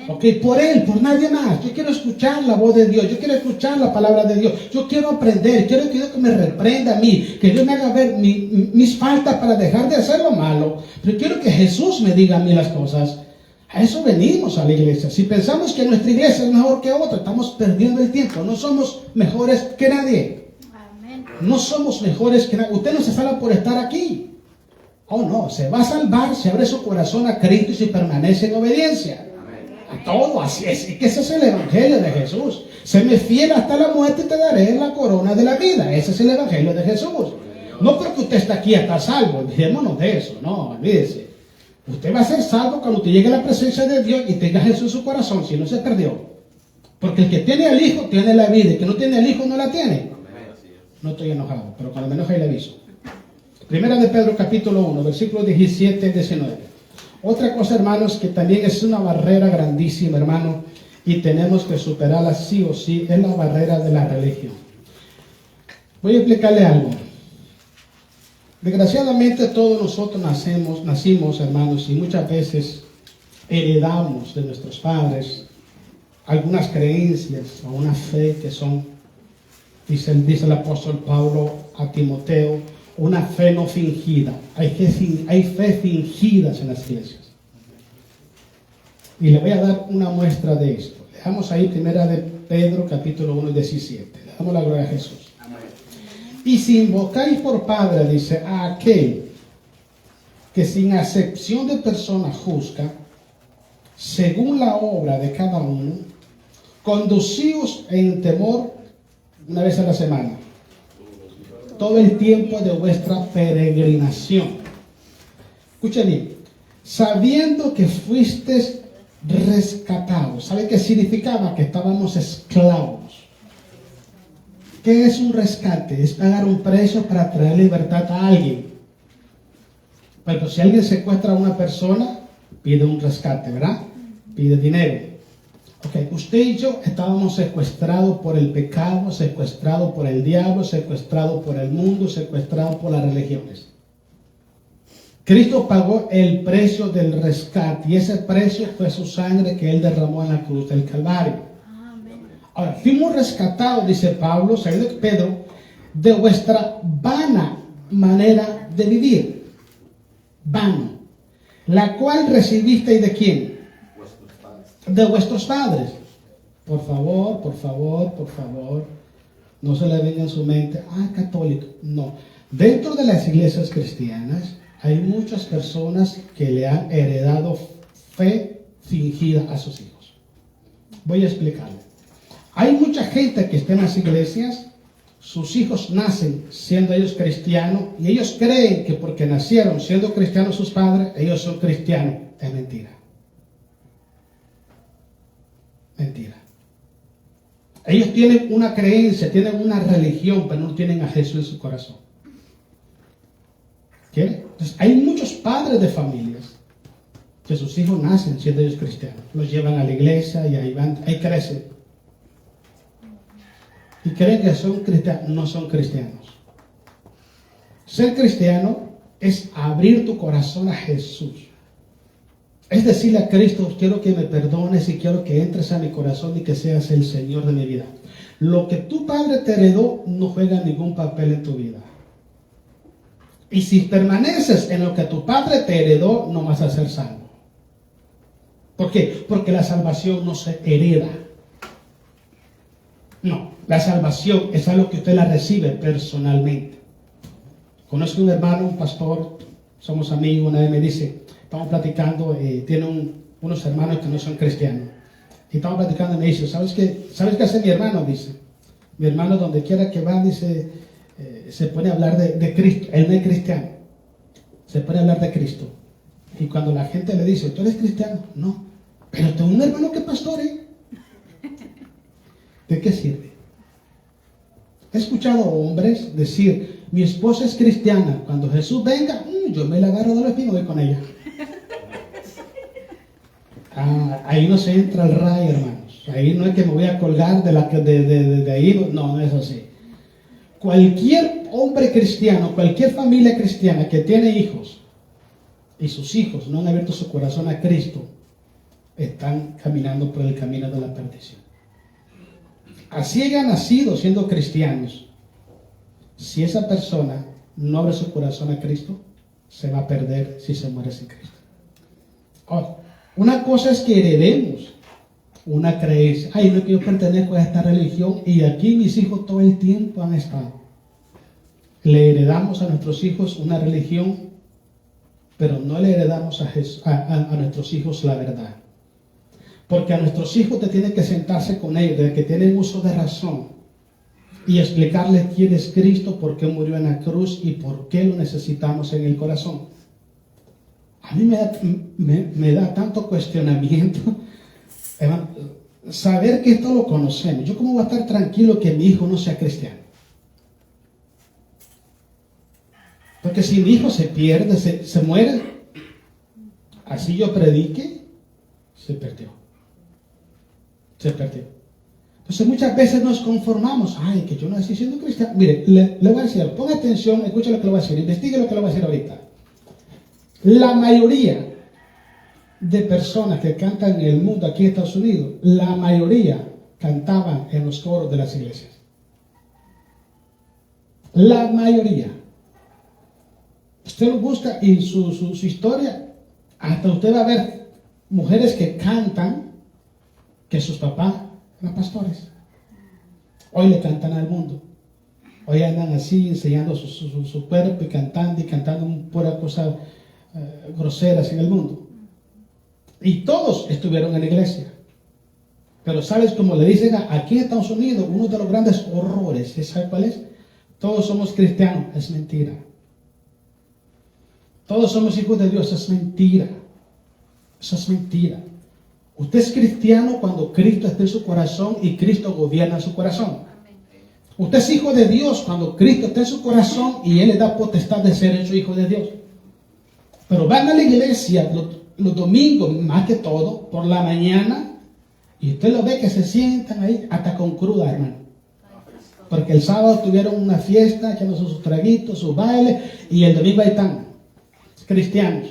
Ok, por Él, por nadie más. Yo quiero escuchar la voz de Dios. Yo quiero escuchar la palabra de Dios. Yo quiero aprender. Quiero que Dios me reprenda a mí. Que Dios me haga ver mis faltas para dejar de hacer lo malo. Pero quiero que Jesús me diga a mí las cosas. A eso venimos a la iglesia. Si pensamos que nuestra iglesia es mejor que otra, estamos perdiendo el tiempo. No somos mejores que nadie. No somos mejores que nadie. Usted no se salva por estar aquí. Oh no, se va a salvar, se abre su corazón a Cristo y se permanece en obediencia. A todo, así es. Y que ese es el evangelio de Jesús. Se me fiel hasta la muerte y te daré la corona de la vida. Ese es el evangelio de Jesús. No porque usted está aquí está salvo, olvidémonos de eso, no, olvídese. Usted va a ser salvo cuando usted llegue a la presencia de Dios y tenga a Jesús en su corazón, si no se perdió. Porque el que tiene al Hijo tiene la vida, el que no tiene al Hijo no la tiene. No estoy enojado, pero cuando me enoja le aviso. Primera de Pedro capítulo 1, versículos 17 y 19. Otra cosa, hermanos, que también es una barrera grandísima, hermano, y tenemos que superarla sí o sí, es la barrera de la religión. Voy a explicarle algo. Desgraciadamente todos nosotros nacimos, hermanos, y muchas veces heredamos de nuestros padres algunas creencias o una fe que son, dice el apóstol Pablo a Timoteo, una fe no fingida. Hay fe fingidas en las iglesias. Y le voy a dar una muestra de esto. Leamos ahí primera de Pedro capítulo 1 y 17. Le damos la gloria a Jesús. Amén. Y si invocáis por Padre, dice, a aquel que sin acepción de persona juzga, según la obra de cada uno, conducíos en temor una vez a la semana, todo el tiempo de vuestra peregrinación. Escuchen bien, sabiendo que fuisteis rescatados. ¿Sabe qué significaba? Que estábamos esclavos. ¿Qué es un rescate? Es pagar un precio para traer libertad a alguien. Pero si alguien secuestra a una persona, pide un rescate, ¿verdad? Pide dinero. Ok, usted y yo estábamos secuestrados por el pecado, secuestrados por el diablo, secuestrados por el mundo, secuestrados por las religiones. Cristo pagó el precio del rescate y ese precio fue su sangre que Él derramó en la cruz del Calvario. Ahora, fuimos rescatados, dice Pablo, sabiendo que Pedro, de vuestra vana manera de vivir. Vano. La cual recibisteis ¿de quién? De vuestros padres. Por favor, por favor, por favor, no se le venga en su mente, católico. No. Dentro de las iglesias cristianas hay muchas personas que le han heredado fe fingida a sus hijos. Voy a explicarle. Hay mucha gente que está en las iglesias, sus hijos nacen siendo ellos cristianos y ellos creen que porque nacieron siendo cristianos sus padres, ellos son cristianos. Es mentira. Mentira. Ellos tienen una creencia, tienen una religión, pero no tienen a Jesús en su corazón. ¿Qué? Entonces, hay muchos padres de familias que sus hijos nacen siendo ellos cristianos. Los llevan a la iglesia y ahí van, ahí crecen. Y creen que son cristianos, no son cristianos. Ser cristiano es abrir tu corazón a Jesús. Es decirle a Cristo, quiero que me perdones y quiero que entres a mi corazón y que seas el Señor de mi vida. Lo que tu padre te heredó no juega ningún papel en tu vida. Y si permaneces en lo que tu padre te heredó, no vas a ser salvo. ¿Por qué? Porque la salvación no se hereda. No, la salvación es algo que usted la recibe personalmente. Conozco un hermano, un pastor, somos amigos, una vez me dice, estamos platicando, tiene unos hermanos que no son cristianos. Y estamos platicando y me dice, ¿sabes qué hace mi hermano? Dice, mi hermano donde quiera que va, dice, se pone a hablar de Cristo. Él no es cristiano. Se pone a hablar de Cristo. Y cuando la gente le dice, ¿tú eres cristiano? No. Pero tengo un hermano que es pastor, ¿eh? ¿De qué sirve? He escuchado hombres decir, mi esposa es cristiana. Cuando Jesús venga, yo me la agarro de los pies y voy con ella. Ahí no se entra el rayo, hermanos. Ahí no es que me voy a colgar de ahí. No, no es así. Cualquier hombre cristiano, cualquier familia cristiana que tiene hijos y sus hijos no han abierto su corazón a Cristo, están caminando por el camino de la perdición. Así hayan nacido siendo cristianos. Si esa persona no abre su corazón a Cristo, se va a perder si se muere sin Cristo. Ahora, una cosa es que heredemos una creencia. No es que yo pertenezco a esta religión y aquí mis hijos todo el tiempo han estado. Le heredamos a nuestros hijos una religión, pero no le heredamos a nuestros hijos la verdad. Porque a nuestros hijos te tienen que sentarse con ellos, desde que tienen uso de razón, y explicarles quién es Cristo, por qué murió en la cruz y por qué lo necesitamos en el corazón. A mí me da tanto cuestionamiento saber que esto lo conocemos. ¿Yo cómo voy a estar tranquilo que mi hijo no sea cristiano? Porque si mi hijo se pierde, se muere, así yo predique, se perdió. Se perdió. Entonces muchas veces nos conformamos. Ay, que yo no estoy siendo cristiano. Mire, le voy a decir, ponga atención, escuche lo que le voy a decir, investigue lo que le voy a decir ahorita. La mayoría de personas que cantan en el mundo aquí en Estados Unidos, la mayoría cantaban en los coros de las iglesias. La mayoría. Usted lo busca y su historia, hasta usted va a ver mujeres que cantan que sus papás eran pastores. Hoy le cantan al mundo. Hoy andan así enseñando su cuerpo y cantando pura cosa groseras en el mundo. Y todos estuvieron en la iglesia. Pero ¿sabes cómo le dicen aquí en Estados Unidos? Uno de los grandes horrores, ¿sabes cuál es? Todos somos cristianos. Es mentira. Todos somos hijos de Dios. Es mentira. Eso es mentira. Usted es cristiano cuando Cristo está en su corazón y Cristo gobierna su corazón. Usted es hijo de Dios cuando Cristo está en su corazón y Él le da potestad de ser hecho hijo de Dios. Pero van a la iglesia los domingos, más que todo, por la mañana, y usted lo ve que se sientan ahí hasta con cruda, hermano. Porque el sábado tuvieron una fiesta, echándose sus traguitos, sus bailes, y el domingo ahí están, cristianos.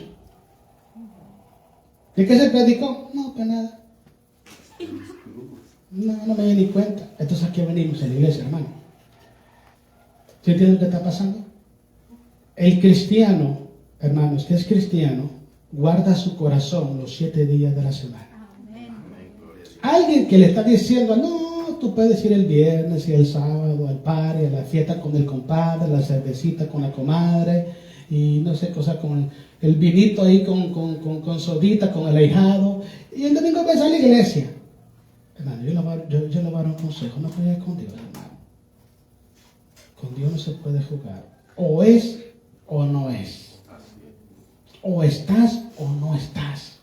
¿De qué se predicó? No, pues nada. No me di ni cuenta. Entonces aquí venimos a la iglesia, hermano. ¿Sí entienden lo que está pasando? El cristiano, hermanos, que es cristiano, guarda su corazón los 7 días de la semana. Alguien que le está diciendo, no, tú puedes ir el viernes y el sábado al party, a la fiesta con el compadre, la cervecita con la comadre, y no sé, cosa con el vinito ahí con sodita, con el ahijado, y el domingo vas a la iglesia. Hermano, yo le voy a dar un consejo, no juegues con Dios, hermano. Con Dios no se puede jugar. O es o no es. O estás o no estás.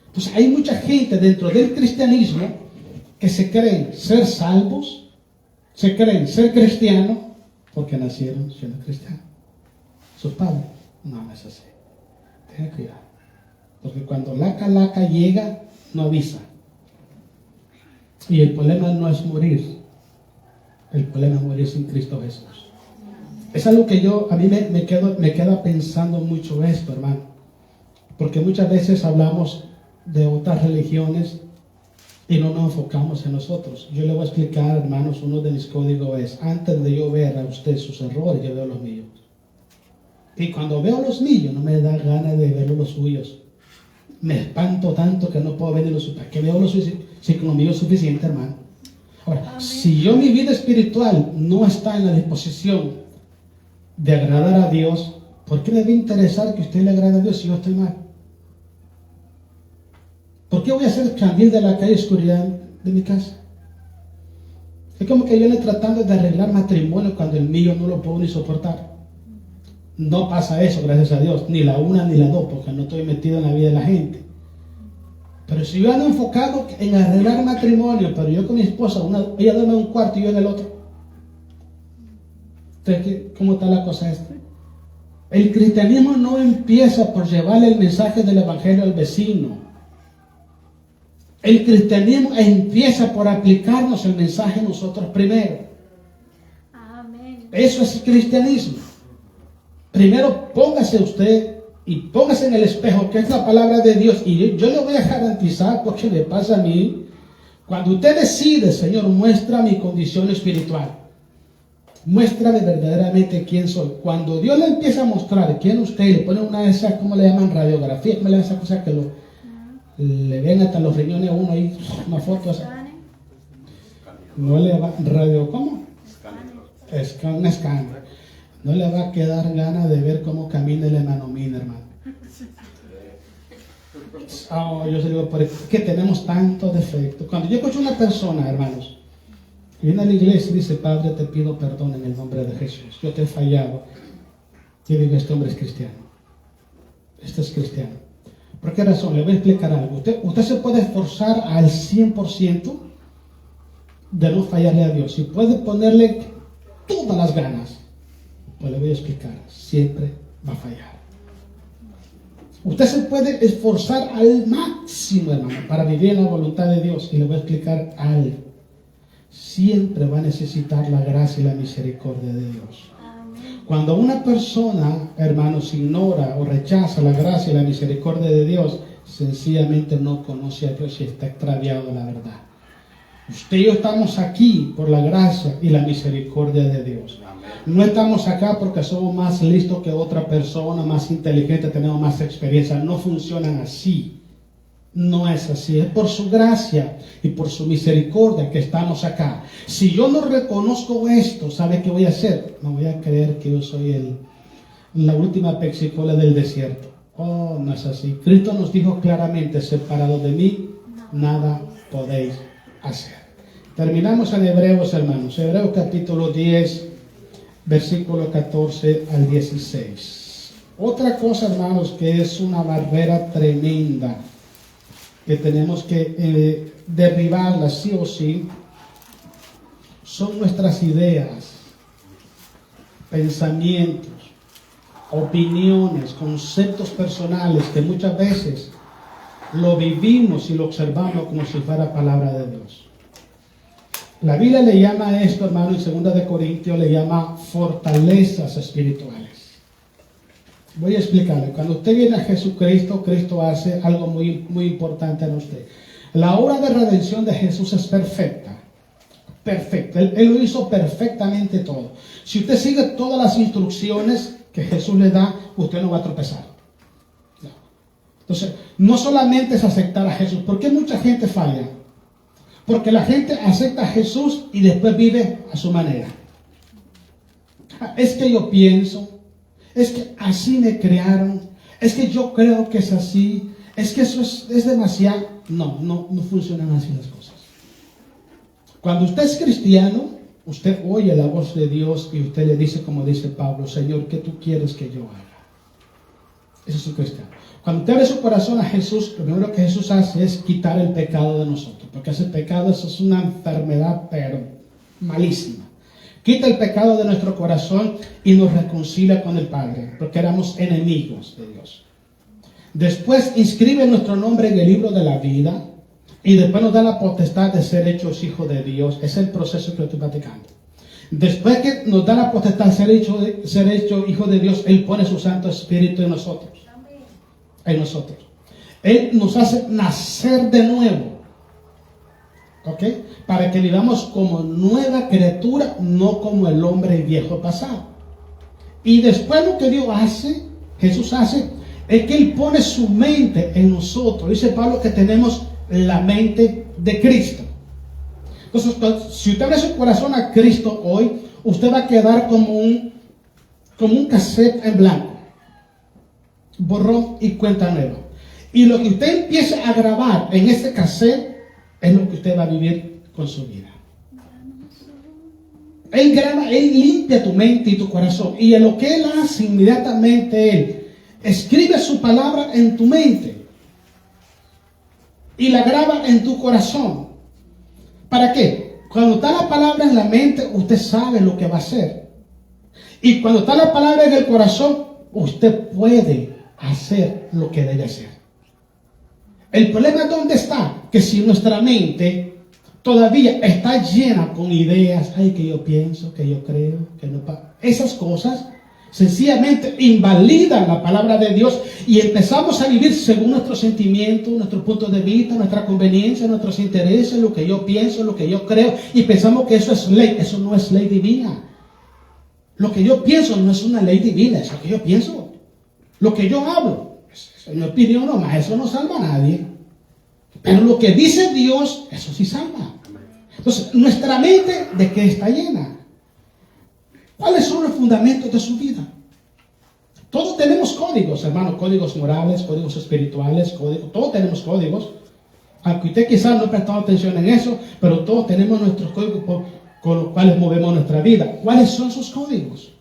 Entonces hay mucha gente dentro del cristianismo que se creen ser salvos, se creen ser cristianos porque nacieron siendo cristianos. Sus padres, no es así. Tengan cuidado. Porque cuando la calaca llega, no avisa. Y el problema no es morir. El problema es morir sin Cristo Jesús. Es algo que a mí me queda pensando mucho esto, hermano. Porque muchas veces hablamos de otras religiones y no nos enfocamos en nosotros. Yo le voy a explicar, hermanos, uno de mis códigos es, antes de yo ver a usted sus errores, yo veo los míos. Y cuando veo los míos, no me da ganas de ver los suyos. Me espanto tanto que no puedo ver los suyos. ¿Para qué veo los suyos si con los míos es suficiente, hermano? Ahora, amén. Si yo mi vida espiritual no está en la disposición de agradar a Dios, ¿por qué me debe interesar que usted le agrade a Dios si yo estoy mal? ¿Por qué voy a hacer cambiar de la calle oscuridad de mi casa? Es como que yo le tratando de arreglar matrimonio cuando el mío no lo puedo ni soportar. No pasa eso, gracias a Dios, ni la una ni la dos, porque no estoy metido en la vida de la gente. Pero si yo ando enfocado en arreglar matrimonio, pero yo con mi esposa, ella duerme en un cuarto y yo en el otro. Entonces, ¿cómo está la cosa esta? El cristianismo no empieza por llevarle el mensaje del evangelio al vecino. El cristianismo empieza por aplicarnos el mensaje nosotros primero. Amén. Eso es el cristianismo. Primero póngase usted y póngase en el espejo, que es la palabra de Dios. Y yo le voy a garantizar, porque me pasa a mí, cuando usted decide, Señor, muestra mi condición espiritual. Muéstrame verdaderamente quién soy. Cuando Dios le empieza a mostrar quién usted, le pone una de esas, ¿cómo le llaman? Radiografía, ¿cómo le llaman esas cosas que le ven hasta los riñones a uno ahí, una foto así? No le va, radio, ¿cómo? Un escáner. No le va a quedar ganas de ver cómo camina el hermano Mina, hermano. Yo se digo, es que tenemos tantos defectos. Cuando yo escucho a una persona, hermanos, viene a la iglesia y dice, Padre, te pido perdón en el nombre de Jesús. Yo te he fallado. Yo digo, este hombre es cristiano. Este es cristiano. ¿Por qué razón? Le voy a explicar algo. Usted se puede esforzar al 100% de no fallarle a Dios. Y puede ponerle todas las ganas. Pues le voy a explicar. Siempre va a fallar. Usted se puede esforzar al máximo, hermano, para vivir en la voluntad de Dios. Y le voy a explicar algo. Siempre va a necesitar la gracia y la misericordia de Dios. Cuando una persona, hermanos, ignora o rechaza la gracia y la misericordia de Dios, sencillamente no conoce a Dios y está extraviado de la verdad. Usted y yo estamos aquí por la gracia y la misericordia de Dios. No estamos acá porque somos más listos que otra persona, más inteligentes, tenemos más experiencia. No funcionan así. No es así. Es por su gracia y por su misericordia que estamos acá. Si yo no reconozco esto, ¿sabe qué voy a hacer? Me voy a creer que yo soy la última pexicola del desierto. Oh, no es así. Cristo nos dijo claramente, separado de mí, nada podéis hacer. Terminamos en Hebreos, hermanos. Hebreos capítulo 10, versículo 14 al 16. Otra cosa, hermanos, que es una barrera tremenda, que tenemos que derribarla sí o sí, son nuestras ideas, pensamientos, opiniones, conceptos personales, que muchas veces lo vivimos y lo observamos como si fuera palabra de Dios. La Biblia le llama a esto, hermano, en 2 de Corintios le llama fortalezas espirituales. Voy a explicarle. Cuando usted viene a Jesucristo, Cristo hace algo muy, muy importante en usted. La obra de redención de Jesús es perfecta. Perfecta. Él lo hizo perfectamente todo. Si usted sigue todas las instrucciones que Jesús le da, usted no va a tropezar. No. Entonces, no solamente es aceptar a Jesús. ¿Por qué mucha gente falla? Porque la gente acepta a Jesús y después vive a su manera. Es que yo pienso, es que así me crearon, es que yo creo que es así, es que eso es demasiado. No funcionan así las cosas. Cuando usted es cristiano, usted oye la voz de Dios y usted le dice, como dice Pablo, Señor, ¿qué tú quieres que yo haga? Eso es un cristiano. Cuando usted abre su corazón a Jesús, lo primero que Jesús hace es quitar el pecado de nosotros, porque ese pecado eso es una enfermedad, pero malísima. Quita el pecado de nuestro corazón y nos reconcilia con el Padre, porque éramos enemigos de Dios. Después inscribe nuestro nombre en el libro de la vida y después nos da la potestad de ser hechos hijos de Dios. Ese es el proceso que estoy platicando. Después que nos da la potestad de ser hecho hijo de Dios, Él pone su Santo Espíritu en nosotros. En nosotros. Él nos hace nacer de nuevo. ¿Ok? Para que vivamos como nueva criatura, no como el hombre viejo pasado. Y después lo que Dios hace, Jesús hace, es que Él pone su mente en nosotros. Dice Pablo que tenemos la mente de Cristo. Entonces, si usted abre su corazón a Cristo hoy, usted va a quedar como un cassette en blanco. Borrón y cuenta nueva. Y lo que usted empiece a grabar en ese cassette es lo que usted va a vivir con su vida. Él graba, Él limpia tu mente y tu corazón. Y en lo que Él hace, inmediatamente Él escribe su palabra en tu mente y la graba en tu corazón. ¿Para qué? Cuando está la palabra en la mente, usted sabe lo que va a hacer. Y cuando está la palabra en el corazón, usted puede hacer lo que debe hacer. El problema es dónde está, que si nuestra mente todavía está llena con ideas, ay, que yo pienso, que yo creo, que no pasa, esas cosas sencillamente invalidan la palabra de Dios y empezamos a vivir según nuestros sentimientos, nuestros puntos de vista, nuestra conveniencia, nuestros intereses, lo que yo pienso, lo que yo creo, y pensamos que eso es ley. Eso no es ley divina. Lo que yo pienso no es una ley divina, es lo que yo pienso. Lo que yo hablo, es mi opinión nomás, eso no salva a nadie. Pero lo que dice Dios, eso sí salva. Entonces, nuestra mente, ¿de qué está llena? ¿Cuáles son los fundamentos de su vida? Todos tenemos códigos, hermanos, códigos morales, códigos espirituales, todos tenemos códigos. Aunque usted quizás no ha prestado atención en eso, pero todos tenemos nuestros códigos con los cuales movemos nuestra vida. ¿Cuáles son sus códigos?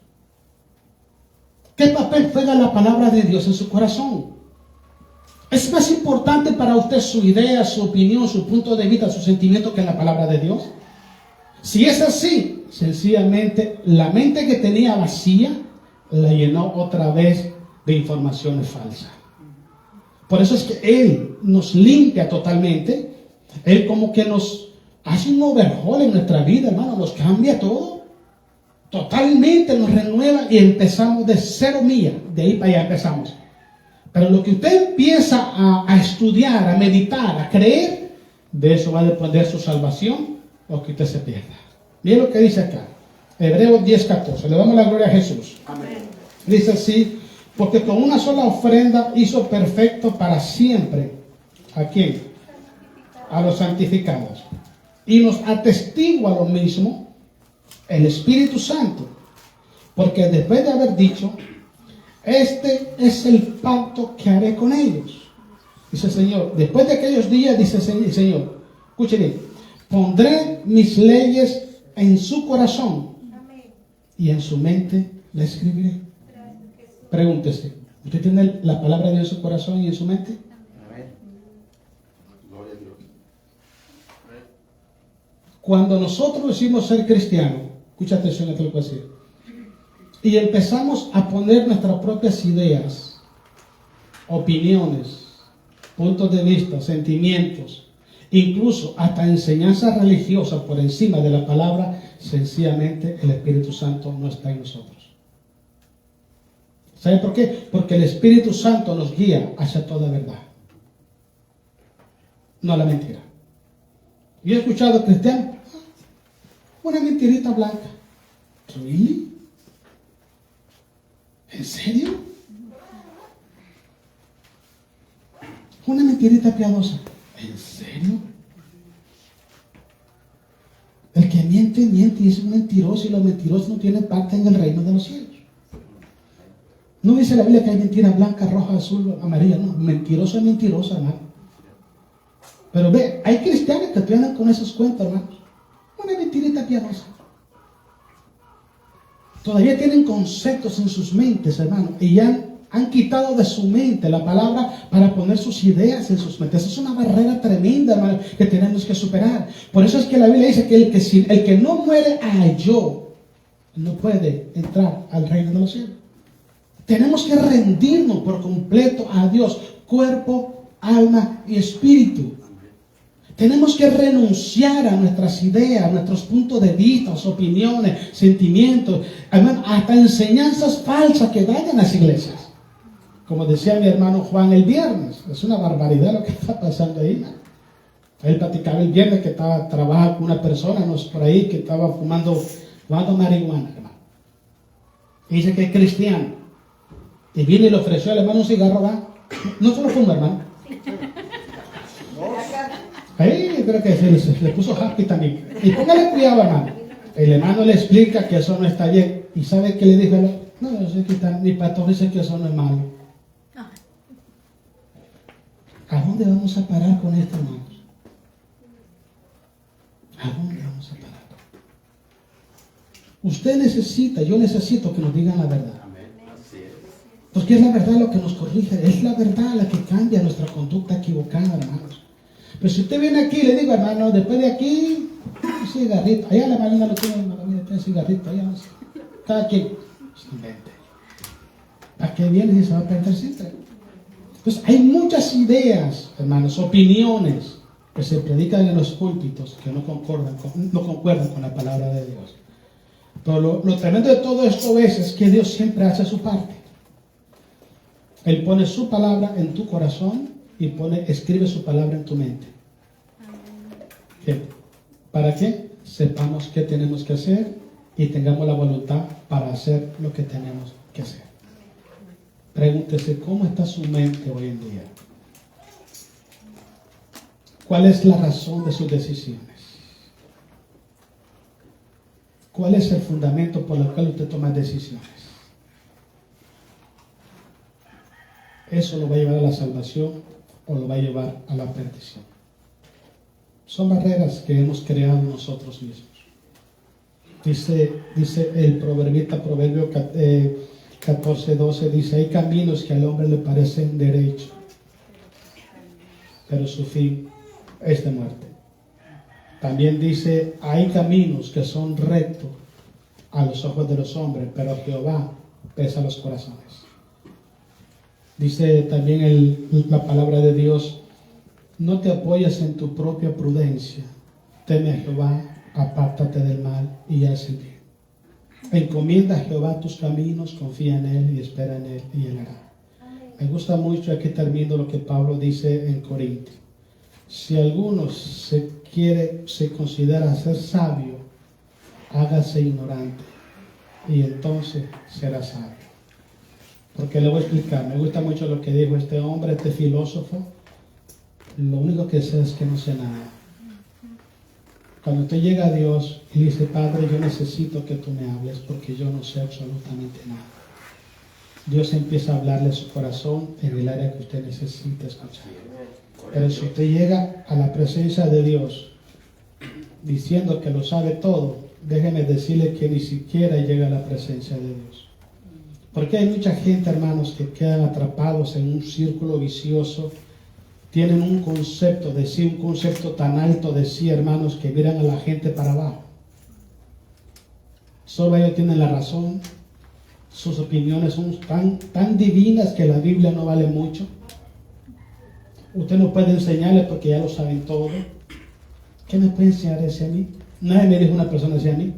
¿Qué papel juega la palabra de Dios en su corazón? ¿Es más importante para usted su idea, su opinión, su punto de vista, su sentimiento que la palabra de Dios? Si es así, sencillamente la mente que tenía vacía la llenó otra vez de informaciones falsas. Por eso es que Él nos limpia totalmente. Él como que nos hace un overhaul en nuestra vida, hermano, nos cambia todo. Totalmente nos renueva y empezamos de 0 millas. De ahí para allá empezamos. Pero lo que usted empieza a estudiar, a meditar, a creer, de eso va a depender su salvación o que usted se pierda. Miren lo que dice acá. Hebreos 10:14. Le damos la gloria a Jesús. Amén. Dice así, porque con una sola ofrenda hizo perfecto para siempre. ¿A quién? A los santificados. Y nos atestigua lo mismo el Espíritu Santo. Porque después de haber dicho, este es el pacto que haré con ellos. Dice el Señor, después de aquellos días, dice el Señor, escuchen bien, pondré mis leyes en su corazón y en su mente la escribiré. Pregúntese, ¿usted tiene la palabra de Dios en su corazón y en su mente? Amén. Gloria a Dios. Cuando nosotros decimos ser cristianos, escucha atención a lo que voy a decir, y empezamos a poner nuestras propias ideas, opiniones, puntos de vista, sentimientos, incluso hasta enseñanzas religiosas por encima de la palabra, sencillamente el Espíritu Santo no está en nosotros. ¿Sabe por qué? Porque el Espíritu Santo nos guía hacia toda verdad, no a la mentira. Yo he escuchado cristianos, una mentirita blanca. ¿Really? ¿En serio? Una mentirita piadosa. ¿En serio? El que miente, miente y es un mentiroso, y los mentirosos no tienen parte en el reino de los cielos. No dice la Biblia que hay mentira blanca, roja, azul, amarilla. No, mentiroso es mentiroso, hermano. Pero ve, hay cristianos que te andan con esos cuentos, hermanos. Una mentirita piadosa. Todavía tienen conceptos en sus mentes, hermano, y ya han quitado de su mente la palabra para poner sus ideas en sus mentes. Esa es una barrera tremenda, hermano, que tenemos que superar. Por eso es que la Biblia dice que el que no muere a yo no puede entrar al reino de los cielos. Tenemos que rendirnos por completo a Dios, cuerpo, alma y espíritu. Tenemos que renunciar a nuestras ideas, a nuestros puntos de vista, opiniones, sentimientos, hasta enseñanzas falsas que dañan a las iglesias. Como decía mi hermano Juan el viernes, es una barbaridad lo que está pasando ahí, ¿no? Él platicaba el viernes que trabajaba con una persona, no sé, por ahí, que estaba fumando marihuana, hermano. Y dice que es cristiano. Y viene y le ofreció al hermano un cigarro, ¿va? No solo fuma, hermano. Ahí creo que se le puso happy también. Y póngale cuidado, hermano. El hermano le explica que eso no está bien. ¿Y sabe qué le dijo? No, yo sé que mi pastor dice que eso no es malo. ¿A dónde vamos a parar con esto, hermanos? ¿A dónde vamos a parar? Usted necesita, yo necesito que nos digan la verdad. Porque es la verdad lo que nos corrige, es la verdad la que cambia nuestra conducta equivocada, hermanos. Pero si usted viene aquí y le digo, hermano, después de aquí, un cigarrito, allá la marina lo tiene, tiene un cigarrito, allá no sé. Cada quien se invente. ¿Para qué viene y se va a perder siempre? Entonces, hay muchas ideas, hermanos, opiniones que se predican en los púlpitos que no concuerdan con la palabra de Dios. Pero lo tremendo de todo esto es que Dios siempre hace su parte. Él pone su palabra en tu corazón y escribe su palabra en tu mente. ¿Qué? ¿Para qué? Sepamos qué tenemos que hacer y tengamos la voluntad para hacer lo que tenemos que hacer. Pregúntese, ¿cómo está su mente hoy en día? ¿Cuál es la razón de sus decisiones? ¿Cuál es el fundamento por el cual usted toma decisiones? ¿Eso lo va a llevar a la salvación o lo va a llevar a la perdición? Son barreras que hemos creado nosotros mismos. Dice el proverbista, Proverbio 14:12, dice, hay caminos que al hombre le parecen derechos, pero su fin es de muerte. También dice, hay caminos que son rectos a los ojos de los hombres, pero Jehová pesa los corazones. Dice también la palabra de Dios, no te apoyes en tu propia prudencia, teme a Jehová, apártate del mal y haz el bien. Encomienda a Jehová tus caminos, confía en Él y espera en Él y Él hará. Me gusta mucho, aquí termino lo que Pablo dice en Corinto. Si alguno se considera ser sabio, hágase ignorante y entonces será sabio. Porque le voy a explicar, me gusta mucho lo que dijo este hombre, este filósofo. Lo único que sé es que no sé nada. Cuando usted llega a Dios y dice, Padre, yo necesito que tú me hables porque yo no sé absolutamente nada. Dios empieza a hablarle a su corazón en el área que usted necesita escuchar. Pero si usted llega a la presencia de Dios diciendo que lo sabe todo, déjeme decirle que ni siquiera llega a la presencia de Dios. Porque hay mucha gente, hermanos, que quedan atrapados en un círculo vicioso. Tienen un concepto de sí, un concepto tan alto de sí, hermanos, que miran a la gente para abajo. Solo ellos tienen la razón. Sus opiniones son tan divinas que la Biblia no vale mucho. Usted no puede enseñarle porque ya lo saben todo. ¿Qué me puede enseñar ese a mí? Nadie me dijo una persona así a mí.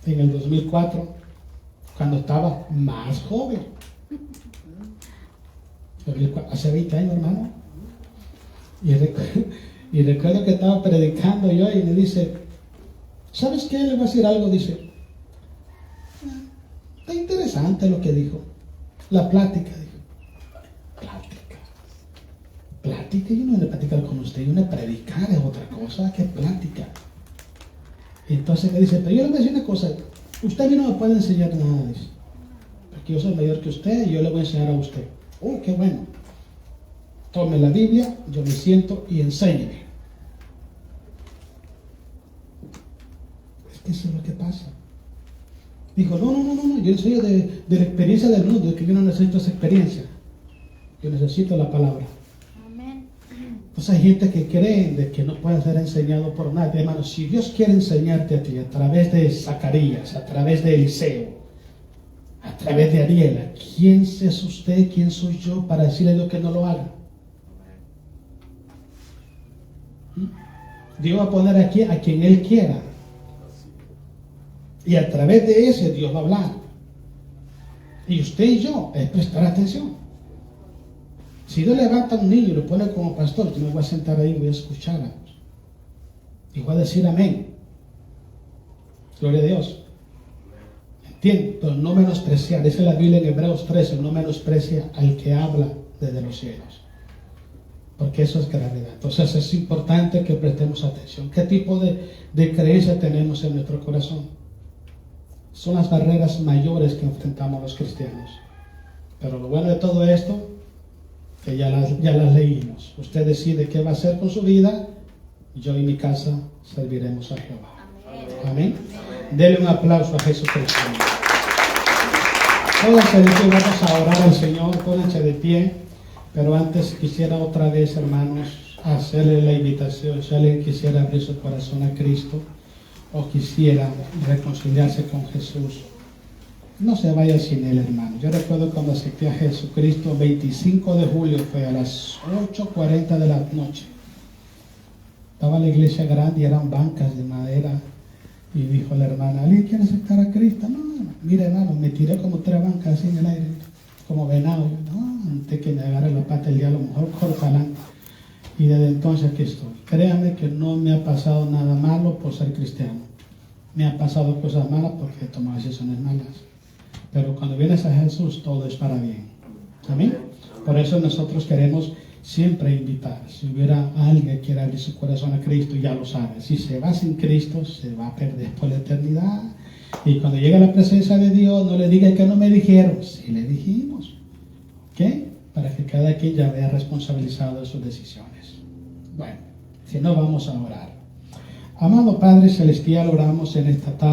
En el 2004, cuando estaba más joven. Hace 20 años, hermano. Y recuerdo que estaba predicando yo y me dice, ¿sabes qué? Le voy a decir algo. Dice, está interesante lo que dijo. La plática. Dijo, plática. Yo no voy a platicar con usted, yo voy a predicar, es otra cosa que plática. Y entonces me dice, pero yo le voy a decir una cosa, usted a mí no me puede enseñar nada, dice, porque yo soy mayor que usted y yo le voy a enseñar a usted. Qué bueno. Tome la Biblia, yo me siento y enséñeme. Es que eso es lo que pasa. Dijo, no, yo enseño de la experiencia del mundo, es que yo no necesito esa experiencia. Yo necesito la palabra. Amén. Entonces hay gente que cree de que no puede ser enseñado por nadie. Hermano, si Dios quiere enseñarte a ti a través de Zacarías, a través de Eliseo, a través de Ariela, ¿quién es usted, quién soy yo para decirle lo que no lo haga? Dios va a poner aquí a quien Él quiera. Y a través de ese Dios va a hablar. Y usted y yo es prestar atención. Si Dios levanta a un niño y lo pone como pastor, yo me voy a sentar ahí y voy a escuchar. Y voy a decir amén. Gloria a Dios. ¿Entiende? Pero no menospreciar. Dice la Biblia en Hebreos 13, no menosprecia al que habla desde los cielos. Porque eso es gravedad. Entonces es importante que prestemos atención. ¿Qué tipo de creencia tenemos en nuestro corazón? Son las barreras mayores que enfrentamos los cristianos. Pero lo bueno de todo esto, que ya las leímos. Usted decide qué va a hacer con su vida. Yo y mi casa serviremos a Jehová. Amén. Dele un aplauso a Jesucristo. Pónganse de pie, vamos a orar al Señor. Pónganse de pie. Pero antes quisiera otra vez, hermanos, hacerle la invitación. Si alguien quisiera abrir su corazón a Cristo o quisiera reconciliarse con Jesús, no se vaya sin Él, hermano. Yo recuerdo cuando acepté a Jesucristo, 25 de julio, fue a las 8:40 de la noche. Estaba la iglesia grande y eran bancas de madera. Y dijo la hermana, ¿alguien quiere aceptar a Cristo? No, mire, hermano, me tiré como 3 bancas así en el aire, como venado. Antes que me agarre la pata el diablo, mejor corro para adelante. Y desde entonces aquí estoy. Créanme que no me ha pasado nada malo por ser cristiano. Me han pasado cosas malas porque he tomado decisiones malas. Pero cuando vienes a Jesús, todo es para bien. Amén. Por eso nosotros queremos siempre invitar. Si hubiera alguien que quiera abrir su corazón a Cristo, ya lo sabe. Si se va sin Cristo, se va a perder por la eternidad. Y cuando llegue a la presencia de Dios, no le diga que no me dijeron. Sí le dijimos. ¿Qué? Para que cada quien ya vea responsabilizado de sus decisiones. Bueno, si no, vamos a orar. Amado Padre Celestial, oramos en esta tarde.